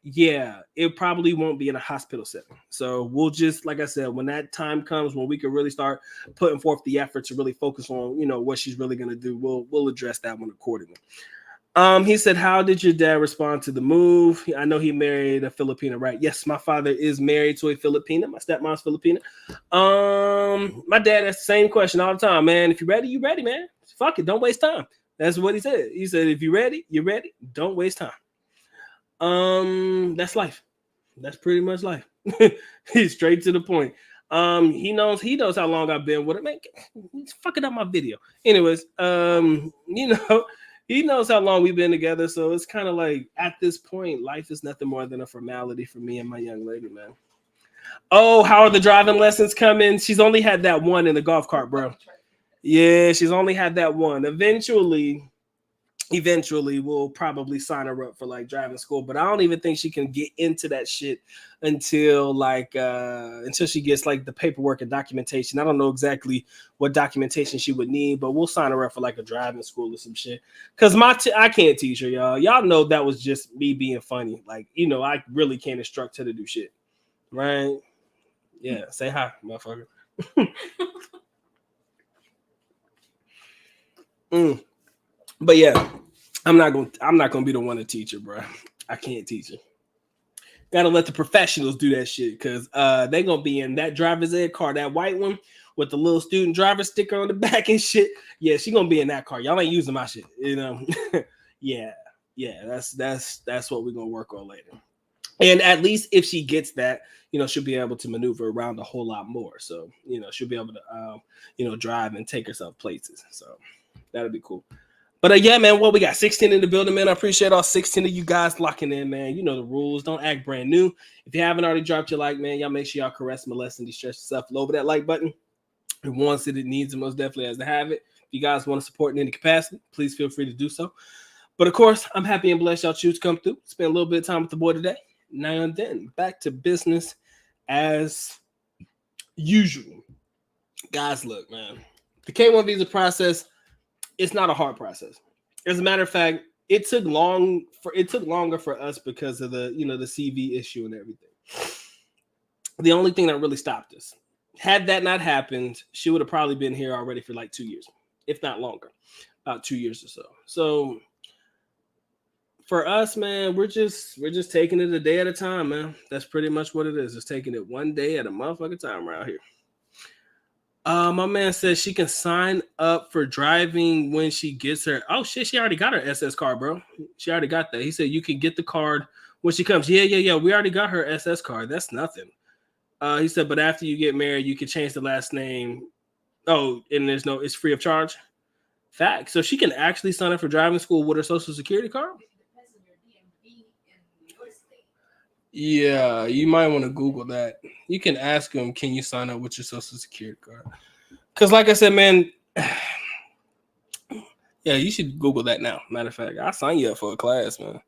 yeah, it probably won't be in a hospital setting. So we'll just, like I said, when that time comes when we can really start putting forth the effort to really focus on, what she's really going to do, we'll address that one accordingly. He said, how did your dad respond to the move? I know he married a Filipina, right? Yes, my father is married to a Filipina. My stepmom's Filipina. My dad asked the same question all the time, man. If you're ready, you're ready, man. Fuck it. Don't waste time. That's what he said. He said, if you're ready, you're ready. Don't waste time. That's life. That's pretty much life. He's straight to the point. He knows how long I've been with him. Man, he's fucking up my video. Anyways, he knows how long we've been together, so it's kind of like at this point, life is nothing more than a formality for me and my young lady, man. Oh, how are the driving lessons coming? She's only had that one in the golf cart, bro. Yeah, she's only had that one. Eventually we'll probably sign her up for like driving school, but I don't even think she can get into that shit until she gets like the paperwork and documentation. I don't know exactly what documentation she would need, but we'll sign her up for like a driving school or some shit. Cause I can't teach her, y'all. Y'all know that was just me being funny. Like, I really can't instruct her to do shit. Right? Yeah. Say hi, motherfucker. But yeah, I'm not gonna be the one to teach her, bro. I can't teach her. Gotta let the professionals do that shit because they gonna be in that driver's ed car, that white one with the little student driver sticker on the back and shit. Yeah, she gonna be in that car. Y'all ain't using my shit, Yeah, that's what we're gonna work on later. And at least if she gets that, she'll be able to maneuver around a whole lot more. So, she'll be able to, drive and take herself places. So that'll be cool. But yeah, man, we got 16 in the building, man. I appreciate all 16 of you guys locking in, man. You know the rules. Don't act brand new. If you haven't already dropped your like, man, y'all make sure y'all caress, molest, and distress yourself over that like button. It wants it, it needs it, most definitely has to have it. If you guys want to support in any capacity, please feel free to do so. But of course, I'm happy and blessed y'all choose to come through. Spend a little bit of time with the boy today. Now and then, back to business as usual. Guys, look, man. The K1 visa process, it's not a hard process. As a matter of fact, it took longer for us because of the the CV issue and everything. The only thing that really stopped us, had that not happened, she would have probably been here already for like 2 years, if not longer, about 2 years or so. So for us, man, we're just taking it a day at a time, man. That's pretty much what it is. Just taking it one day at a motherfucking time around here. My man says she can sign up for driving when she gets her. Oh shit, she already got her SS card, bro. She already got that. He said you can get the card when she comes. Yeah. We already got her SS card. That's nothing. He said, but after you get married, you can change the last name. Oh, and it's free of charge. Fact. So she can actually sign up for driving school with her social security card. Yeah, you might want to Google that. You can ask them, can you sign up with your social security card? Because, like I said, man, yeah, you should Google that now. Matter of fact, I'll sign you up for a class, man.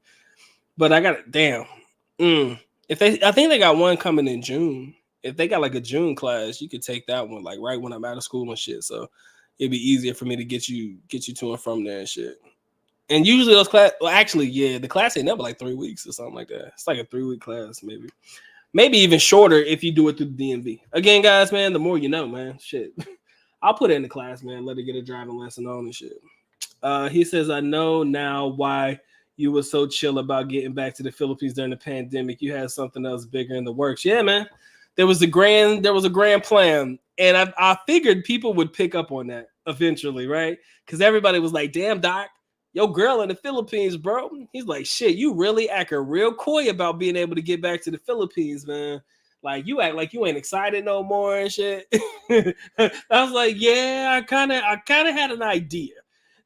But I got it. Damn. If I think they got one coming in June. If they got like a June class, you could take that one like right when I'm out of school and shit. So it'd be easier for me to get you to and from there and shit. And usually those class, well, actually, yeah, the class ain't never like 3 weeks or something like that. It's like a 3 week class, maybe even shorter if you do it through the DMV. Again, guys, man, the more you know, man. Shit, I'll put it in the class, man. Let her get a driving lesson on and shit. He says, I know now why you were so chill about getting back to the Philippines during the pandemic. You had something else bigger in the works. Yeah, man. There was a grand plan. And I figured people would pick up on that eventually, right? Because everybody was like, damn, Doc, your girl in the Philippines, bro. He's like, shit, you really acting real coy about being able to get back to the Philippines, man. Like you act like you ain't excited no more and shit. I was like, yeah, I kind of had an idea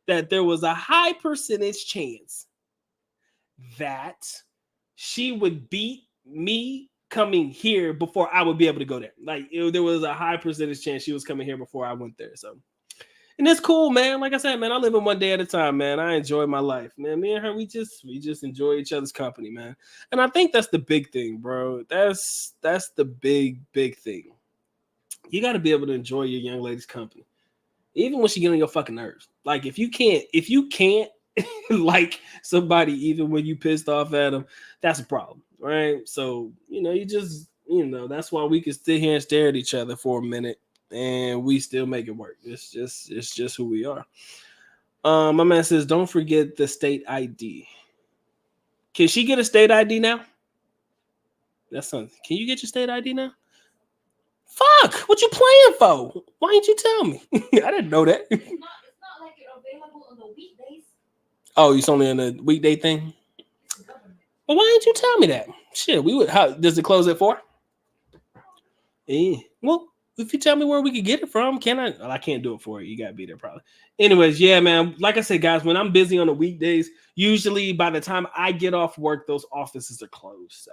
that there was a high percentage chance that she would beat me coming here before I would be able to go there. Like there was a high percentage chance she was coming here before I went there. So, and it's cool, man. Like I said, man, I live in one day at a time, man. I enjoy my life, man. Me and her, we just enjoy each other's company, man. And I think that's the big thing, bro. That's the big thing. You got to be able to enjoy your young lady's company, even when she get on your fucking nerves. Like if you can't like somebody even when you pissed off at them, that's a problem, right? So you just that's why we can sit here and stare at each other for a minute and we still make it work. It's just who we are. My man says, don't forget the state ID. Can she get a state ID now? That's something. Can you get your state ID now? Fuck! What you playing for? Why didn't you tell me? I didn't know that. It's not like it's available on the weekdays. Oh, it's only in a weekday thing? Well, why didn't you tell me that? Shit, we would. How does it close at 4? Well, if you tell me where we could get it from, can I? Well, I can't do it for you. You gotta be there probably. Anyways, yeah, man. Like I said, guys, when I'm busy on the weekdays, usually by the time I get off work, those offices are closed. So,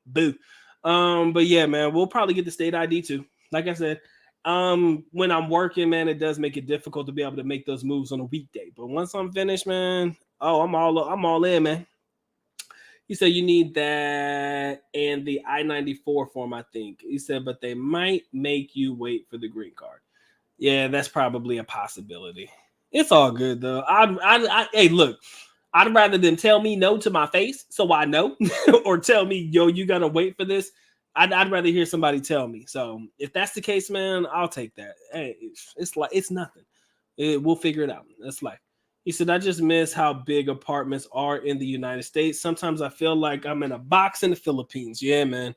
boo. But yeah, man, we'll probably get the state ID too. Like I said, when I'm working, man, it does make it difficult to be able to make those moves on a weekday. But once I'm finished, man, I'm all in, man. He said you need that and the I-94 form, I think. He said, but they might make you wait for the green card. Yeah, that's probably a possibility. It's all good though. Hey, look, I'd rather them tell me no to my face so I know, or tell me, yo, you gotta wait for this. I'd rather hear somebody tell me. So if that's the case, man, I'll take that. Hey, it's nothing. We'll figure it out. That's life. He said, I just miss how big apartments are in the United States. Sometimes I feel like I'm in a box in the Philippines. Yeah, man.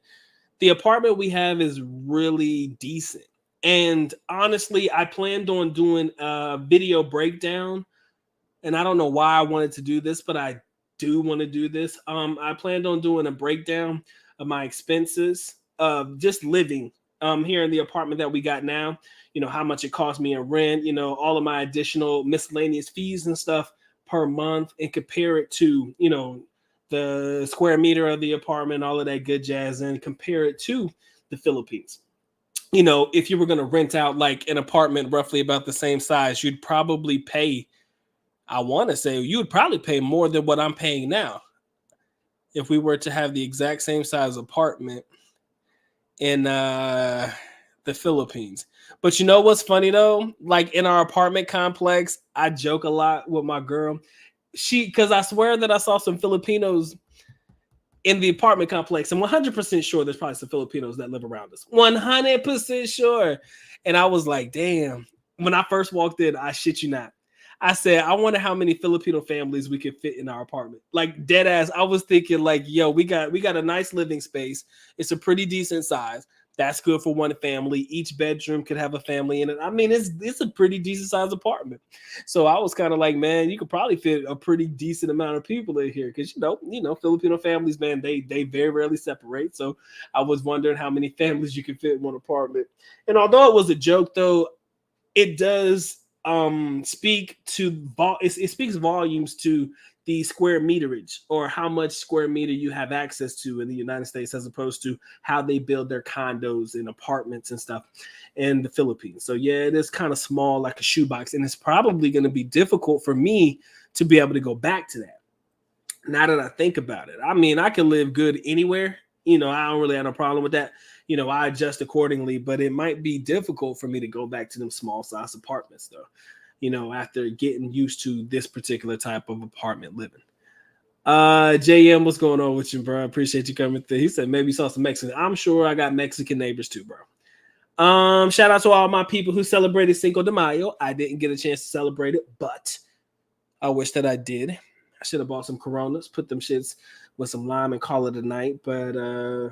The apartment we have is really decent. And honestly, I planned on doing a video breakdown. And I don't know why I wanted to do this, but I do want to do this. I planned on doing a breakdown of my expenses of just living here in the apartment that we got now. How much it cost me in rent, all of my additional miscellaneous fees and stuff per month, and compare it to, the square meter of the apartment, all of that good jazz, and compare it to the Philippines. If you were going to rent out like an apartment roughly about the same size, you'd probably pay, I want to say, you would probably pay more than what I'm paying now if we were to have the exact same size apartment in the Philippines. But you know what's funny though? Like in our apartment complex, I joke a lot with my girl. Because I swear that I saw some Filipinos in the apartment complex. I'm 100% sure there's probably some Filipinos that live around us. 100% sure. And I was like, damn. When I first walked in, I shit you not, I said, I wonder how many Filipino families we could fit in our apartment. Like dead ass. I was thinking like, yo, we got a nice living space. It's a pretty decent size. That's good for one family. Each bedroom could have a family in it. I mean, it's a pretty decent sized apartment. So I was kind of like, man, you could probably fit a pretty decent amount of people in here because Filipino families, man, they very rarely separate. So I was wondering how many families you could fit in one apartment. And although it was a joke, though, it does speak to it speaks volumes to the square meterage or how much square meter you have access to in the United States as opposed to how they build their condos and apartments and stuff in the Philippines. So yeah, it is kind of small, like a shoebox, and it's probably going to be difficult for me to be able to go back to that. Now that I think about it, I mean, I can live good anywhere. I don't really have no problem with that. I adjust accordingly, but it might be difficult for me to go back to them small size apartments though. After getting used to this particular type of apartment living. JM, what's going on with you, bro? I appreciate you coming through. He said maybe you saw some Mexican. I'm sure I got Mexican neighbors too, bro. Shout out to all my people who celebrated Cinco de Mayo. I didn't get a chance to celebrate it, but I wish that I did. I should have bought some Coronas, put them shits with some lime and call it a night, but I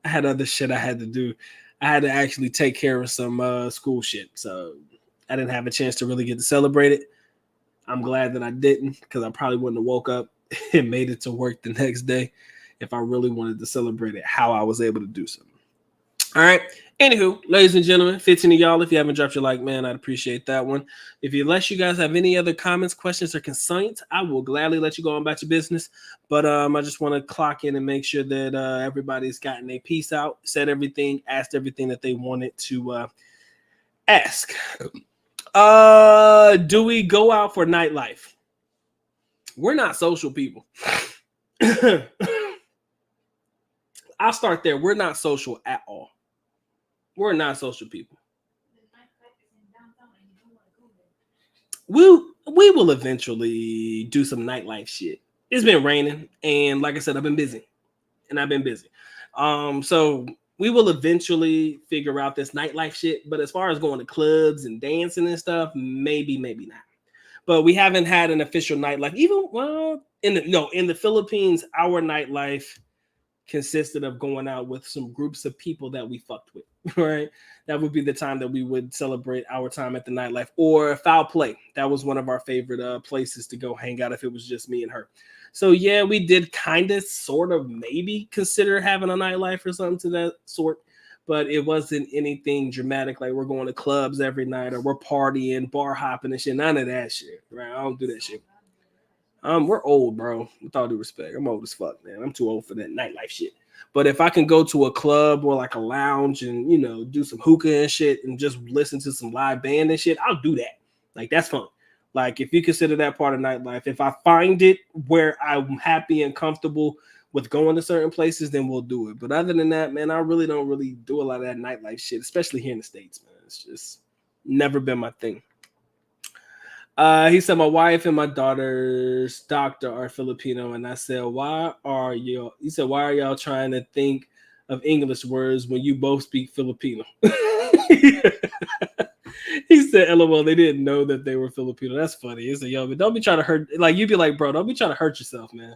had other shit I had to do. I had to actually take care of some school shit, so I didn't have a chance to really get to celebrate it. I'm glad that I didn't, because I probably wouldn't have woke up and made it to work the next day if I really wanted to celebrate it, how I was able to do so. All right. Anywho, ladies and gentlemen, 15 of y'all, if you haven't dropped your like, man, I'd appreciate that one. Unless you guys have any other comments, questions, or concerns, I will gladly let you go on about your business. But I just want to clock in and make sure that everybody's gotten a piece out, said everything, asked everything that they wanted to ask. Do we go out for nightlife? We're not social people. I'll start there. We're not social at all. We're not social people. We will eventually do some nightlife shit. It's been raining, and like I said, I've been busy. So we will eventually figure out this nightlife shit. But as far as going to clubs and dancing and stuff, maybe not. But we haven't had an official nightlife. In the Philippines, our nightlife consisted of going out with some groups of people that we fucked with, right? That would be the time that we would celebrate our time at the nightlife. Or foul play. That was one of our favorite places to go hang out if it was just me and her. So yeah, we did kind of, sort of, maybe consider having a nightlife or something to that sort, but it wasn't anything dramatic like we're going to clubs every night or we're partying, bar hopping and shit. None of that shit, right? I don't do that shit. We're old, bro. With all due respect, I'm old as fuck, man. I'm too old for that nightlife shit. But if I can go to a club or like a lounge and do some hookah and shit and just listen to some live band and shit, I'll do that. Like that's fun. Like if you consider that part of nightlife, if I find it where I'm happy and comfortable with going to certain places, then we'll do it. But other than that, man, I really don't do a lot of that nightlife shit, especially here in the States, man. It's just never been my thing. He said, my wife and my daughter's doctor are Filipino. And I said, why are y'all trying to think of English words when you both speak Filipino? He said, LOL, they didn't know that they were Filipino. That's funny. He said, yo, but don't be trying to hurt. Like, you'd be like, bro, don't be trying to hurt yourself, man.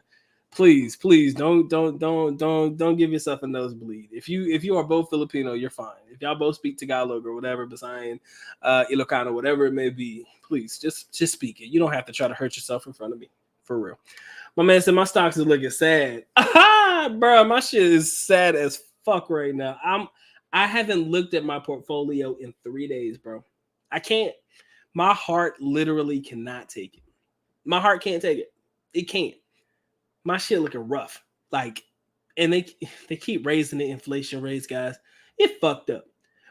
Please, don't give yourself a nosebleed. If you are both Filipino, you're fine. If y'all both speak Tagalog or whatever, Bisayan, Ilocano, whatever it may be, please just speak it. You don't have to try to hurt yourself in front of me, for real. My man said my stocks is looking sad. Bro, my shit is sad as fuck right now. I haven't looked at my portfolio in 3 days, bro. I can't. My heart literally cannot take it. My heart can't take it. It can't. My shit looking rough. Like, and they keep raising the inflation rates, guys. It fucked up.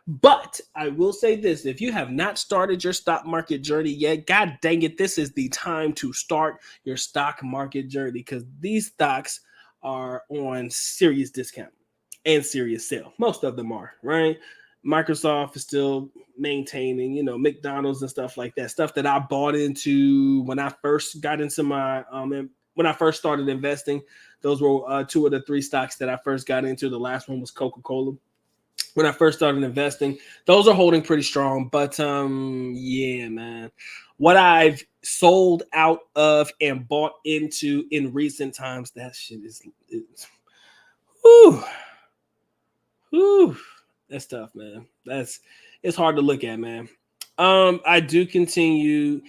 But I will say this. If you have not started your stock market journey yet, god dang it, this is the time to start your stock market journey because these stocks are on serious discount and serious sale. Most of them are, right? Microsoft is still maintaining, McDonald's and stuff like that. Stuff that I bought into when I first got into my when I first started investing. Those were 2 of the 3 stocks that I first got into. The last one was Coca-Cola. When I first started investing, those are holding pretty strong. But yeah, man, what I've sold out of and bought into in recent times, that shit is that's tough, man. It's hard to look at, man. I do continue.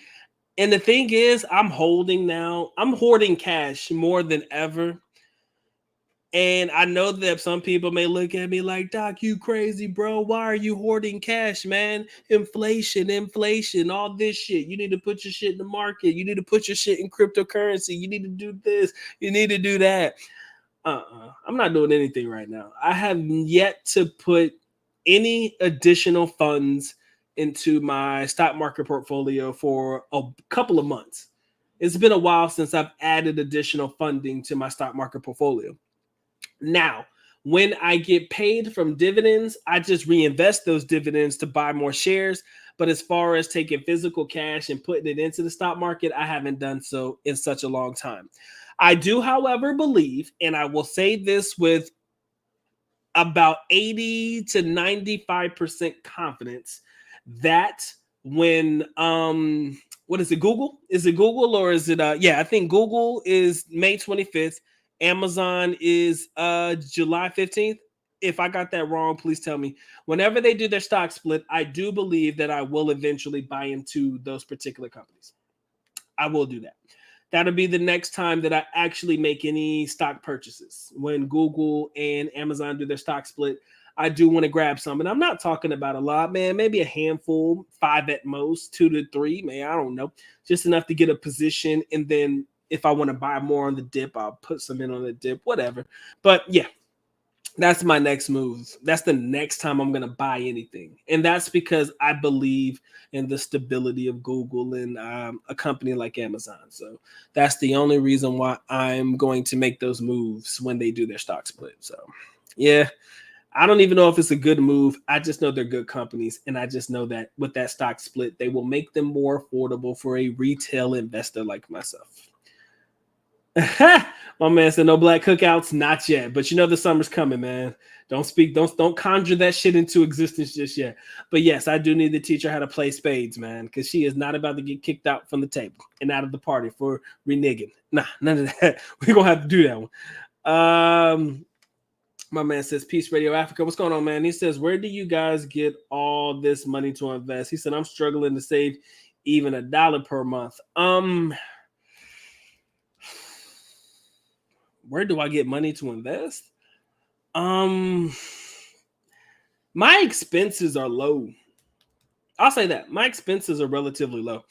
And the thing is, I'm hoarding cash more than ever And I know that some people may look at me like, Doc, you crazy, bro. Why are you hoarding cash, man? Inflation, all this shit. You need to put your shit in the market. You need to put your shit in cryptocurrency. You need to do this. You need to do that. I'm not doing anything right now. I have yet to put any additional funds into my stock market portfolio for a couple of months. It's been a while since I've added additional funding to my stock market portfolio. Now, when I get paid from dividends, I just reinvest those dividends to buy more shares. But as far as taking physical cash and putting it into the stock market, I haven't done so in such a long time. I do, however, believe, and I will say this with about 80 to 95% confidence, that when what is it, Google? Is it Google or is it I think Google is May 25th. Amazon is July 15th. If I got that wrong, please tell me. Whenever they do their stock split, I do believe that I will eventually buy into those particular companies. I will do that. That'll be the next time that I actually make any stock purchases. When Google and Amazon do their stock split, I do want to grab some. And I'm not talking about a lot, man. Maybe a handful, 5 at most, 2 to 3, man. I don't know. Just enough to get a position. And then if I want to buy more on the dip, I'll put some in on the dip, whatever. But yeah, that's my next move. That's the next time I'm going to buy anything. And that's because I believe in the stability of Google and a company like Amazon. So that's the only reason why I'm going to make those moves when they do their stock split. So yeah, I don't even know if it's a good move. I just know they're good companies. And I just know that with that stock split, they will make them more affordable for a retail investor like myself. My man said no black cookouts, not yet. But you know the summer's coming, man. Don't conjure that shit into existence just yet. But yes, I do need to teach her how to play spades, man, because she is not about to get kicked out from the table and out of the party for reneging. Nah, none of that. We're gonna have to do that one. My man says, Peace Radio Africa. What's going on, man? He says, where do you guys get all this money to invest? He said, I'm struggling to save even $1 per month. Where do I get money to invest? My expenses are low. I'll say that. My expenses are relatively low.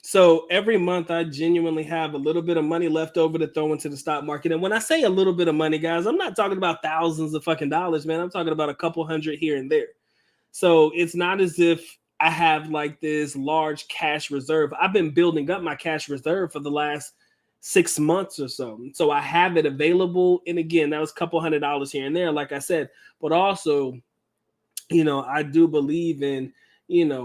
So every month I genuinely have a little bit of money left over to throw into the stock market. And when I say a little bit of money, guys, I'm not talking about thousands of fucking dollars, man. I'm talking about a couple hundred here and there. So it's not as if I have like this large cash reserve. I've been building up my cash reserve for the last 6 months or so. So I have it available. And again, that was a couple $100 here and there, like I said. But also, I do believe in,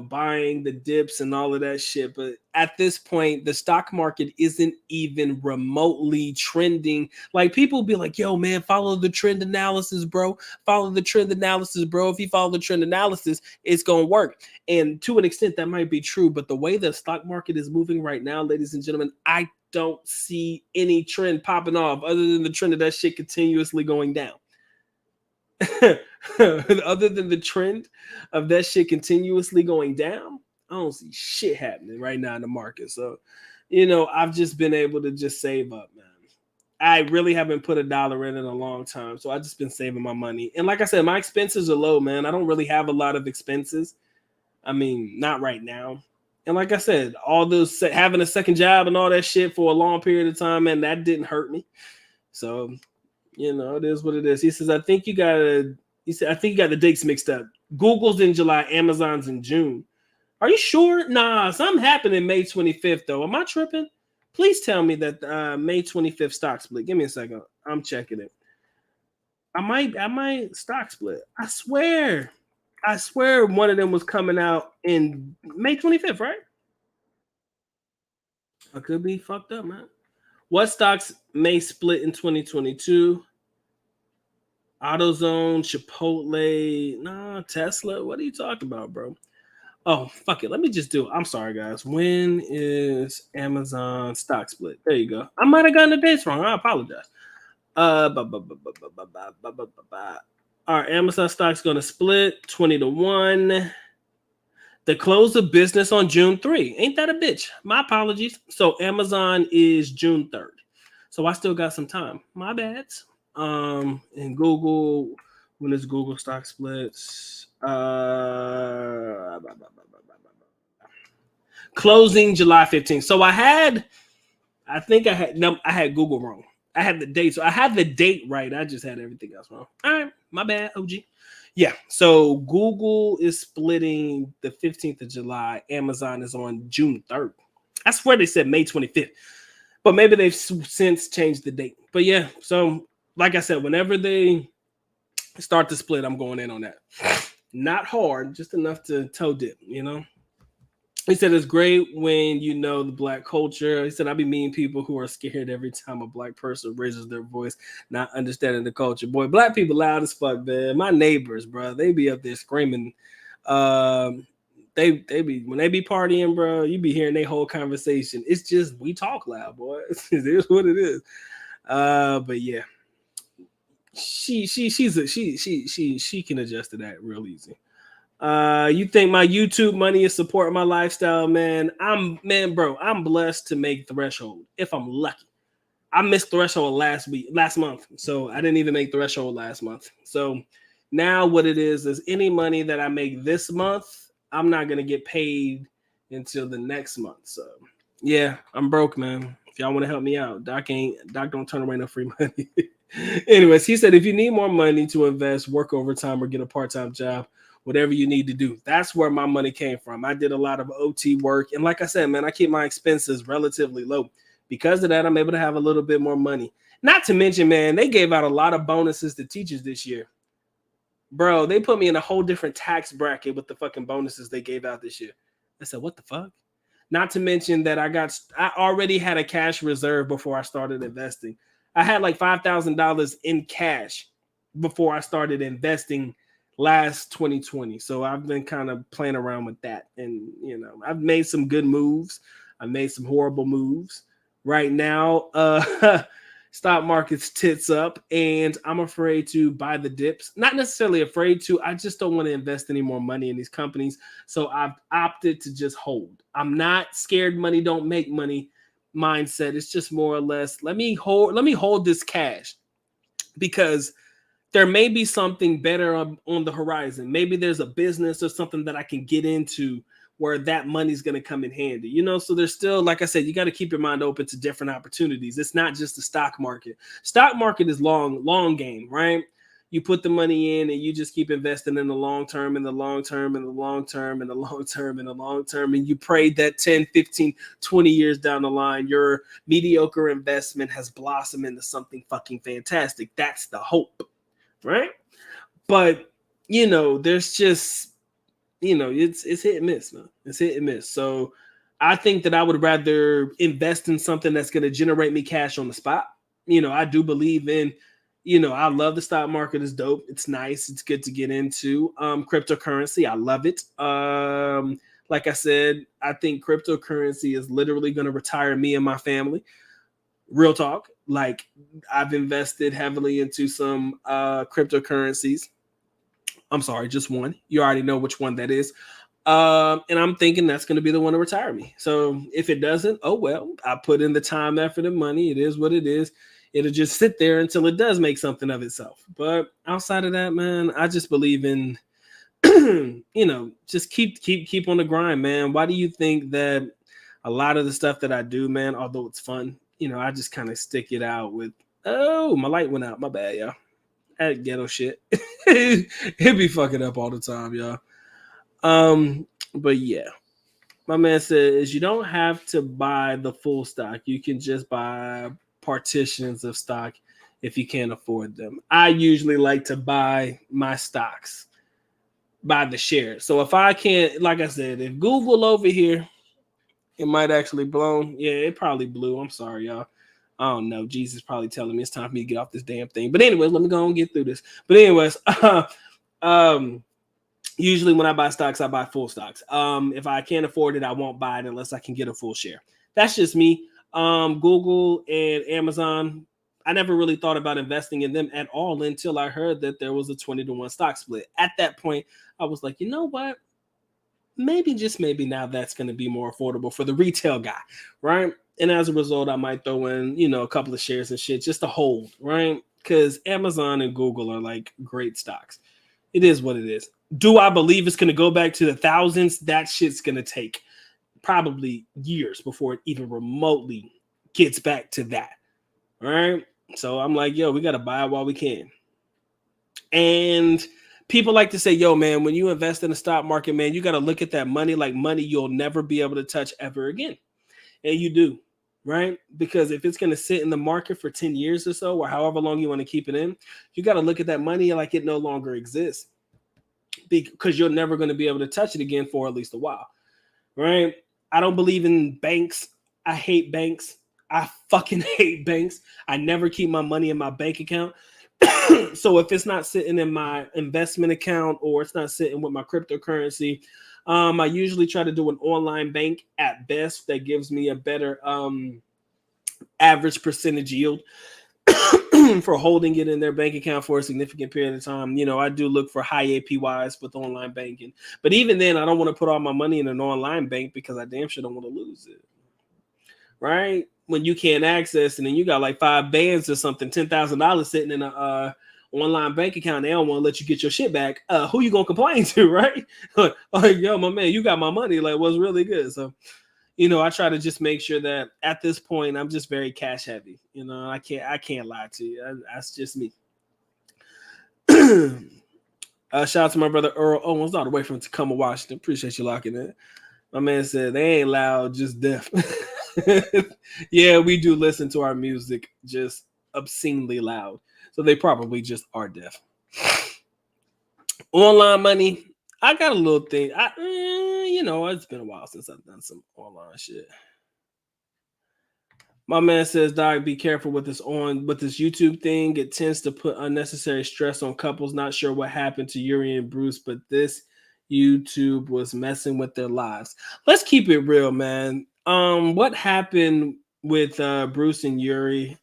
buying the dips and all of that shit. But at this point, the stock market isn't even remotely trending. Like people be like, yo, man, follow the trend analysis, bro. Follow the trend analysis, bro. If you follow the trend analysis, it's going to work. And to an extent, that might be true. But the way the stock market is moving right now, ladies and gentlemen, I don't see any trend popping off other than the trend of that shit continuously going down. Other than the trend of that shit continuously going down, I don't see shit happening right now in the market. So, I've just been able to just save up, man. I really haven't put $1 in a long time. So I've just been saving my money. And like I said, my expenses are low, man. I don't really have a lot of expenses. I mean, not right now. And like I said, all those having a second job and all that shit for a long period of time, man, that didn't hurt me. So, it is what it is. He says, I think you got the dates mixed up. Google's in July, Amazon's in June. Are you sure? Nah, something happened in May 25th, though. Am I tripping? Please tell me that May 25th stock split. Give me a second. I'm checking it. I might stock split. I swear one of them was coming out in May 25th, right? I could be fucked up, man. What stocks may split in 2022? AutoZone, Chipotle, Tesla. What are you talking about, bro? Oh, fuck it. Let me just do it. I'm sorry, guys. When is Amazon stock split? There you go. I might have gotten the dates wrong. I apologize. All right, Amazon stock's going to split 20-1. The close of business on June 3. Ain't that a bitch? My apologies. So Amazon is June 3rd. So I still got some time. My bad. And Google, when is Google stock splits? Closing July 15th. So I think I had Google wrong. I had the date. So I had the date right. I just had everything else wrong. All right, my bad, OG. Yeah. So Google is splitting the 15th of July. Amazon is on June 3rd. I swear they said May 25th. But maybe they've since changed the date. But yeah, so like I said, whenever they start to split, I'm going in on that. Not hard, just enough to toe dip, you know? He said it's great when you know the black culture. He said I be meeting people who are scared every time a black person raises their voice, not understanding the culture. Boy, black people loud as fuck, man. My neighbors, bro, they be up there screaming. Um, they be when they be partying, bro. You be hearing their whole conversation. It's just we talk loud, boy. It is what it is. But yeah, she can adjust to that real easy. You think my YouTube money is supporting my lifestyle, man? I'm blessed to make threshold if I'm lucky. I missed threshold last month, so I didn't even make threshold last month. So now what it is any money that I make this month, I'm not gonna get paid until the next month. So yeah, I'm broke, man. If y'all want to help me out, Doc don't turn away no free money. Anyways, he said if you need more money to invest, work overtime or get a part-time job, whatever you need to do. That's where my money came from. I did a lot of OT work. And like I said, man, I keep my expenses relatively low. Because of that, I'm able to have a little bit more money. Not to mention, man, they gave out a lot of bonuses to teachers this year. Bro, they put me in a whole different tax bracket with the fucking bonuses they gave out this year. I said, what the fuck? Not to mention that I already had a cash reserve before I started investing. I had like $5,000 in cash before I started investing last 2020. So I've been kind of playing around with that. And, I've made some good moves. I made some horrible moves. Right now, stock market's tits up and I'm afraid to buy the dips. Not necessarily afraid to, I just don't want to invest any more money in these companies. So I've opted to just hold. I'm not scared money don't make money mindset. It's just more or less, let me hold this cash because there may be something better on the horizon. Maybe there's a business or something that I can get into where that money's going to come in handy, So there's still, like I said, you got to keep your mind open to different opportunities. It's not just the stock market. Stock market is long game, right? You put the money in and you just keep investing in the long term and the long term and the long term and the long term and the long term. And you pray that 10, 15, 20 years down the line, your mediocre investment has blossomed into something fucking fantastic. That's the hope. Right? But there's just it's hit and miss, man. It's hit and miss. So I think that I would rather invest in something that's going to generate me cash on the spot. I do believe in, I love the stock market. It's dope. It's nice. It's good to get into. Cryptocurrency, I love it. Like I said, I think cryptocurrency is literally going to retire me and my family. Real talk. Like I've invested heavily into some cryptocurrencies. I'm sorry, just one. You already know which one that is. And I'm thinking that's going to be the one to retire me. So if it doesn't, oh well, I put in the time, effort, and money. It is what it is. It'll just sit there until it does make something of itself. But outside of that, man, I just believe in, just keep on the grind, man. Why do you think that a lot of the stuff that I do, man, although it's fun, I just kind of stick it out with, oh, my light went out. My bad, y'all. That ghetto shit. It be fucking up all the time, y'all. But yeah. My man says you don't have to buy the full stock. You can just buy partitions of stock if you can't afford them. I usually like to buy my stocks by the share. So if I can't, like I said, if Google over here, it might actually blown. Yeah, it probably blew. I'm sorry, y'all. I don't know. Jesus probably telling me it's time for me to get off this damn thing. But anyways, let me go and get through this. But anyways, usually when I buy stocks, I buy full stocks. If I can't afford it, I won't buy it unless I can get a full share. That's just me. Google and Amazon, I never really thought about investing in them at all until I heard that there was a 20-to-1 stock split. At that point, I was like, you know what? Maybe, just maybe now that's going to be more affordable for the retail guy, right? And as a result, I might throw in, a couple of shares and shit just to hold, right? because Amazon and Google are like great stocks. It is what it is. Do I believe it's going to go back to the thousands? That shit's going to take probably years before it even remotely gets back to that. All right. So I'm like, yo, we got to buy it while we can. And people like to say, yo, man, when you invest in the stock market, man, you got to look at that money like money you'll never be able to touch ever again. And you do, right? Because if it's going to sit in the market for 10 years or so, or however long you want to keep it in, you got to look at that money like it no longer exists, because you're never going to be able to touch it again for at least a while, right? I don't believe in banks. I hate banks. I fucking hate banks. I never keep my money in my bank account. So if it's not sitting in my investment account or it's not sitting with my cryptocurrency, I usually try to do an online bank at best that gives me a better average percentage yield for holding it in their bank account for a significant period of time. You know, I do look for high APYs with online banking, but even then, I don't want to put all my money in an online bank because I damn sure don't want to lose it. Right? When you can't access and then you got like 5 bands or something, $10,000 sitting in a online bank account, they don't want to let you get your shit back. Who you gonna complain to, right? Like, yo, my man, you got my money. Like, what's really good? So, you know, I try to just make sure that at this point I'm just very cash heavy. You know, I can't lie to you. That's just me. Shout out to my brother Earl Owens, all the way from Tacoma, Washington. Appreciate you locking in. My man said they ain't loud, just deaf. Yeah, we do listen to our music just obscenely loud. So they probably just are deaf. Online money. I got a little thing. You know, it's been a while since I've done some online shit. My man says, Doc, be careful with this YouTube thing. It tends to put unnecessary stress on couples. Not sure what happened to Yuri and Bruce, but this YouTube was messing with their lives. Let's keep it real, man. What happened with Bruce and Yuri?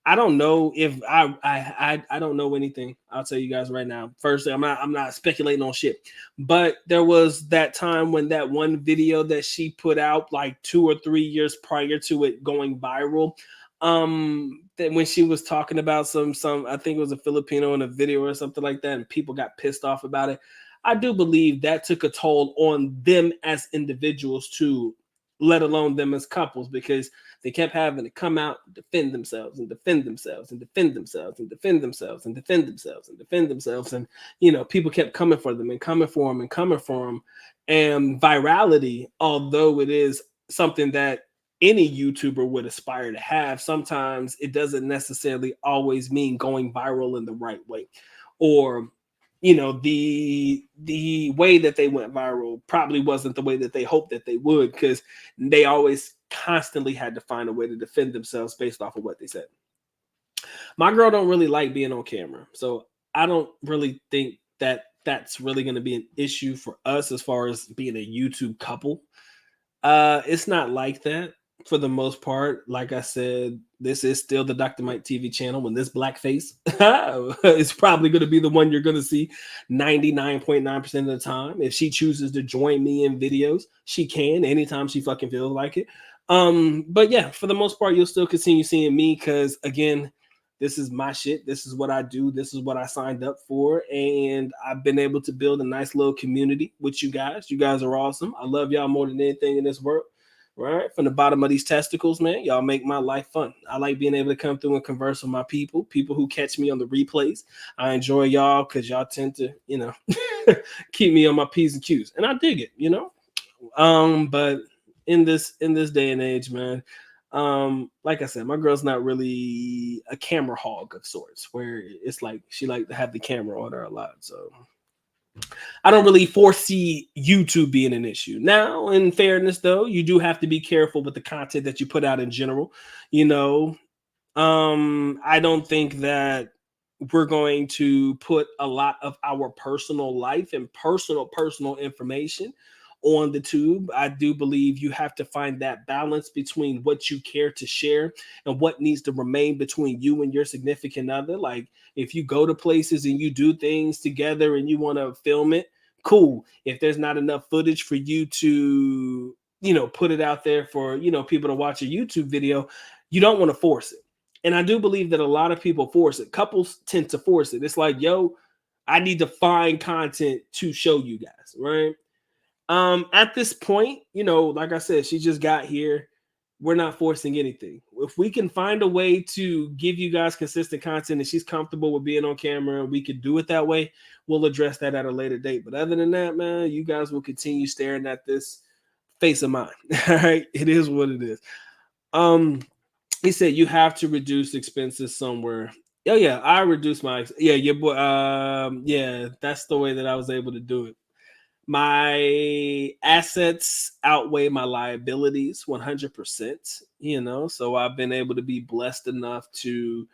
I don't know if I don't know anything. I'll tell you guys right now. First, I'm not speculating on shit. But there was that time when that one video that she put out like 2 or 3 years prior to it going viral. That when she was talking about some I think it was a Filipino in a video or something like that, and people got pissed off about it. I do believe that took a toll on them as individuals too, let alone them as couples, because they kept having to come out and defend themselves and defend themselves and defend themselves and defend themselves and defend themselves and defend themselves. And, you know, people kept coming for them and coming for them and coming for them. And virality, although it is something that any YouTuber would aspire to have, sometimes it doesn't necessarily always mean going viral in the right way. Or, you know, the way that they went viral probably wasn't the way that they hoped that they would, because they always constantly had to find a way to defend themselves based off of what they said. My girl don't really like being on camera, so I don't really think that that's really going to be an issue for us as far as being a YouTube couple. It's not like that for the most part. Like I said, this is still the Dr. Mike TV channel. When this blackface is probably going to be the one you're going to see 99.9% of the time. If she chooses to join me in videos, she can anytime she fucking feels like it. But yeah, for the most part, you'll still continue seeing me because, again, this is my shit. This is what I do. This is what I signed up for. And I've been able to build a nice little community with you guys. You guys are awesome. I love y'all more than anything in this world. Right? From the bottom of these testicles, man, y'all make my life fun. I like being able to come through and converse with my people who catch me on the replays. I enjoy y'all because y'all tend to, you know, keep me on my P's and Q's. And I dig it, you know. But in this day and age, man, like I said, my girl's not really a camera hog of sorts, where it's like she like to have the camera on her a lot. So I don't really foresee YouTube being an issue. Now, in fairness, though, you do have to be careful with the content that you put out in general. You know, I don't think that we're going to put a lot of our personal life and personal information on the tube. I do believe you have to find that balance between what you care to share and what needs to remain between you and your significant other. Like, if you go to places and you do things together and you want to film it, cool. If there's not enough footage for you to, you know, put it out there for, you know, people to watch a YouTube video, you don't want to force it. And I do believe that a lot of people force it. Couples tend to force it. It's like, yo, I need to find content to show you guys, right? At this point, like I said, she just got here. We're not forcing anything. If we can find a way to give you guys consistent content and she's comfortable with being on camera and we could do it that way, we'll address that at a later date. But other than that, man, you guys will continue staring at this face of mine. All right. It is what it is. He said you have to reduce expenses somewhere. Oh yeah, I reduced my your boy. Yeah, that's the way that I was able to do it. My assets outweigh my liabilities 100%. So I've been able to be blessed enough to,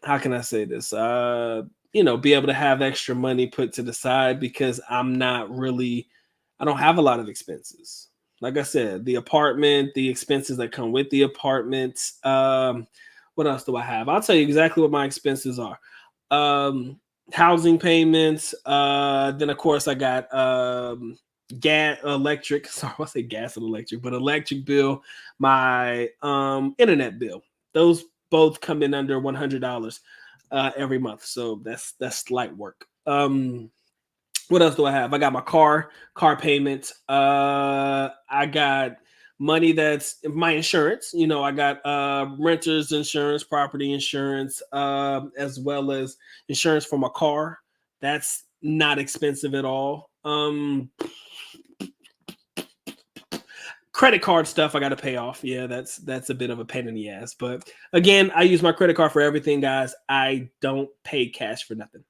how can I say this? Be able to have extra money put to the side because I don't have a lot of expenses. Like I said, the apartment, the expenses that come with the apartments. What else do I have? I'll tell you exactly what my expenses are. Housing payments. Then of course I got gas, electric. Sorry, I say gas and electric, but electric bill, my internet bill. Those both come in under $100 every month. So that's light work. What else do I have? I got my car payment. I got money that's my insurance. I got renter's insurance, property insurance, as well as insurance for my car. That's not expensive at all. Credit card stuff I got to pay off. Yeah, that's a bit of a pain in the ass. But again, I use my credit card for everything, guys. I don't pay cash for nothing.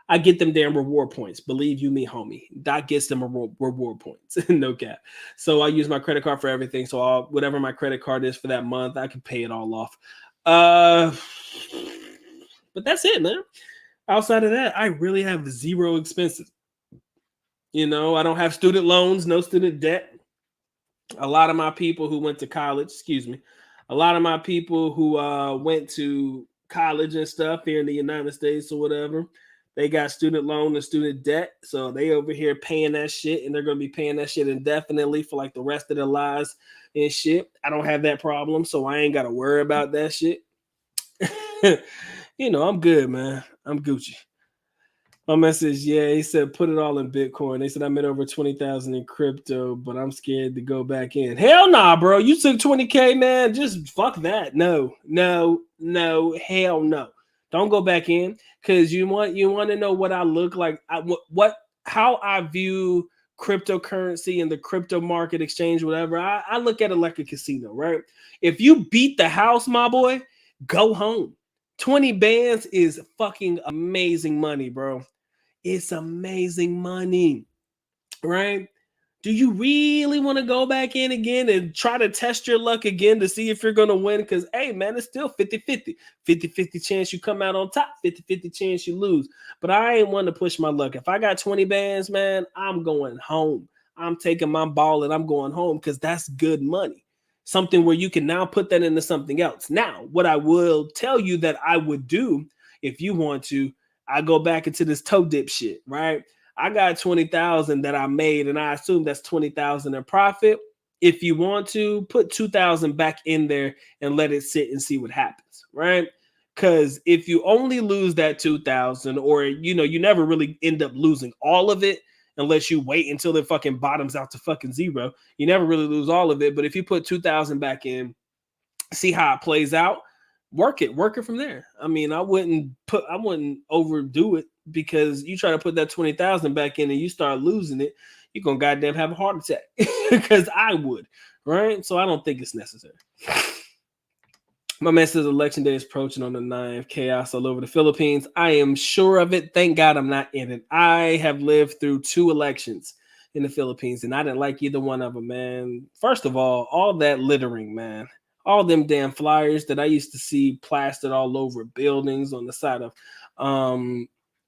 I get them damn reward points. Believe you me, homie. That gets them reward points. No cap. So I use my credit card for everything. So whatever my credit card is for that month, I can pay it all off. But that's it, man. Outside of that, I really have zero expenses. I don't have student loans, no student debt. A lot of my people who went to college, a lot of my people who went to college and stuff here in the United States or whatever, they got student loan and student debt. So they over here paying that shit, and they're going to be paying that shit indefinitely for like the rest of their lives and shit. I don't have that problem, so I ain't got to worry about that shit. I'm good, man. I'm Gucci. My message, he said, put it all in Bitcoin. They said I made over 20,000 in crypto, but I'm scared to go back in. Hell nah, bro. You took 20K, man. Just fuck that. No, hell no. Don't go back in because you want to know what I look like. How I view cryptocurrency and the crypto market exchange, whatever. I look at it like a casino, right? If you beat the house, my boy, go home. 20 bands is fucking amazing money, bro. It's amazing money, right? Do you really want to go back in again and try to test your luck again to see if you're going to win? Because, hey, man, it's still 50-50. 50-50 chance you come out on top, 50-50 chance you lose. But I ain't want to push my luck. If I got 20 bands, man, I'm going home. I'm taking my ball and I'm going home because that's good money. Something where you can now put that into something else. Now, what I will tell you that I would do if you want to, I go back into this toe dip shit, right? I got 20,000 that I made, and I assume that's 20,000 in profit. If you want to, put 2,000 back in there and let it sit and see what happens, right? Because if you only lose that 2,000, or you never really end up losing all of it unless you wait until it fucking bottoms out to fucking zero. You never really lose all of it. But if you put 2,000 back in, see how it plays out. Work it from there. I mean, I wouldn't overdo it because you try to put that 20,000 back in and you start losing it, you're gonna goddamn have a heart attack. Because I would, right? So I don't think it's necessary. My man says election day is approaching on the 9th. Chaos all over the Philippines. I am sure of it. Thank God I'm not in it. I have lived through 2 elections in the Philippines, and I didn't like either one of them, man. First of all that littering, man. All them damn flyers that I used to see plastered all over buildings on the side of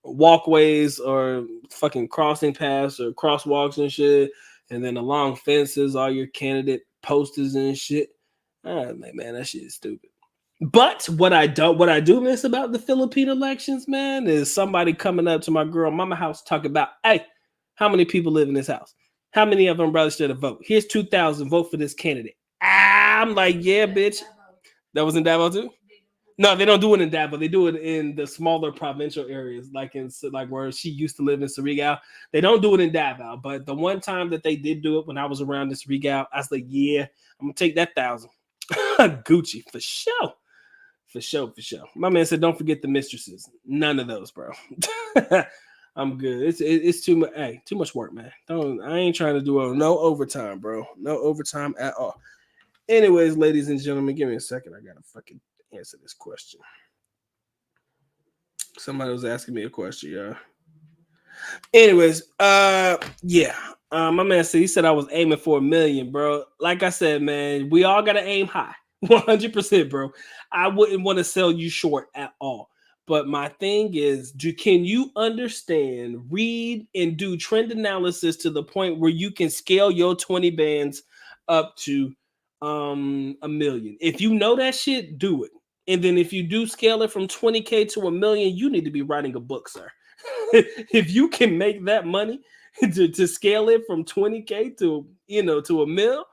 walkways or fucking crossing paths or crosswalks and shit. And then along fences, all your candidate posters and shit. Man, that shit is stupid. But what I do miss about the Philippine elections, man, is somebody coming up to my girl mama house talking about, hey, how many people live in this house? How many of them brothers should have vote? Here's 2,000, vote for this candidate. I'm like, yeah, bitch. That was in Davao too? No, they don't do it in Davao. They do it in the smaller provincial areas, like where she used to live in Surigao. They don't do it in Davao. But the one time that they did do it when I was around in Surigao, I was like, yeah, I'm gonna take that 1,000. Gucci for sure. For sure, for sure. My man said, don't forget the mistresses. None of those, bro. I'm good. It's too much. Hey, too much work, man. I ain't trying to do no overtime, bro. No overtime at all. Anyways, ladies and gentlemen, give me a second. I gotta fucking answer this question. Somebody was asking me a question, y'all. Anyways, yeah. My man said he said I was aiming for 1 million, bro. Like I said, man, we all gotta aim high. 100%, bro. I wouldn't want to sell you short at all. But my thing is, can you understand, read, and do trend analysis to the point where you can scale your 20 bands up to 1 million? If you know that shit, do it. And then if you do scale it from 20K to 1 million, you need to be writing a book, sir. If you can make that money to scale it from 20K to to 1 mil,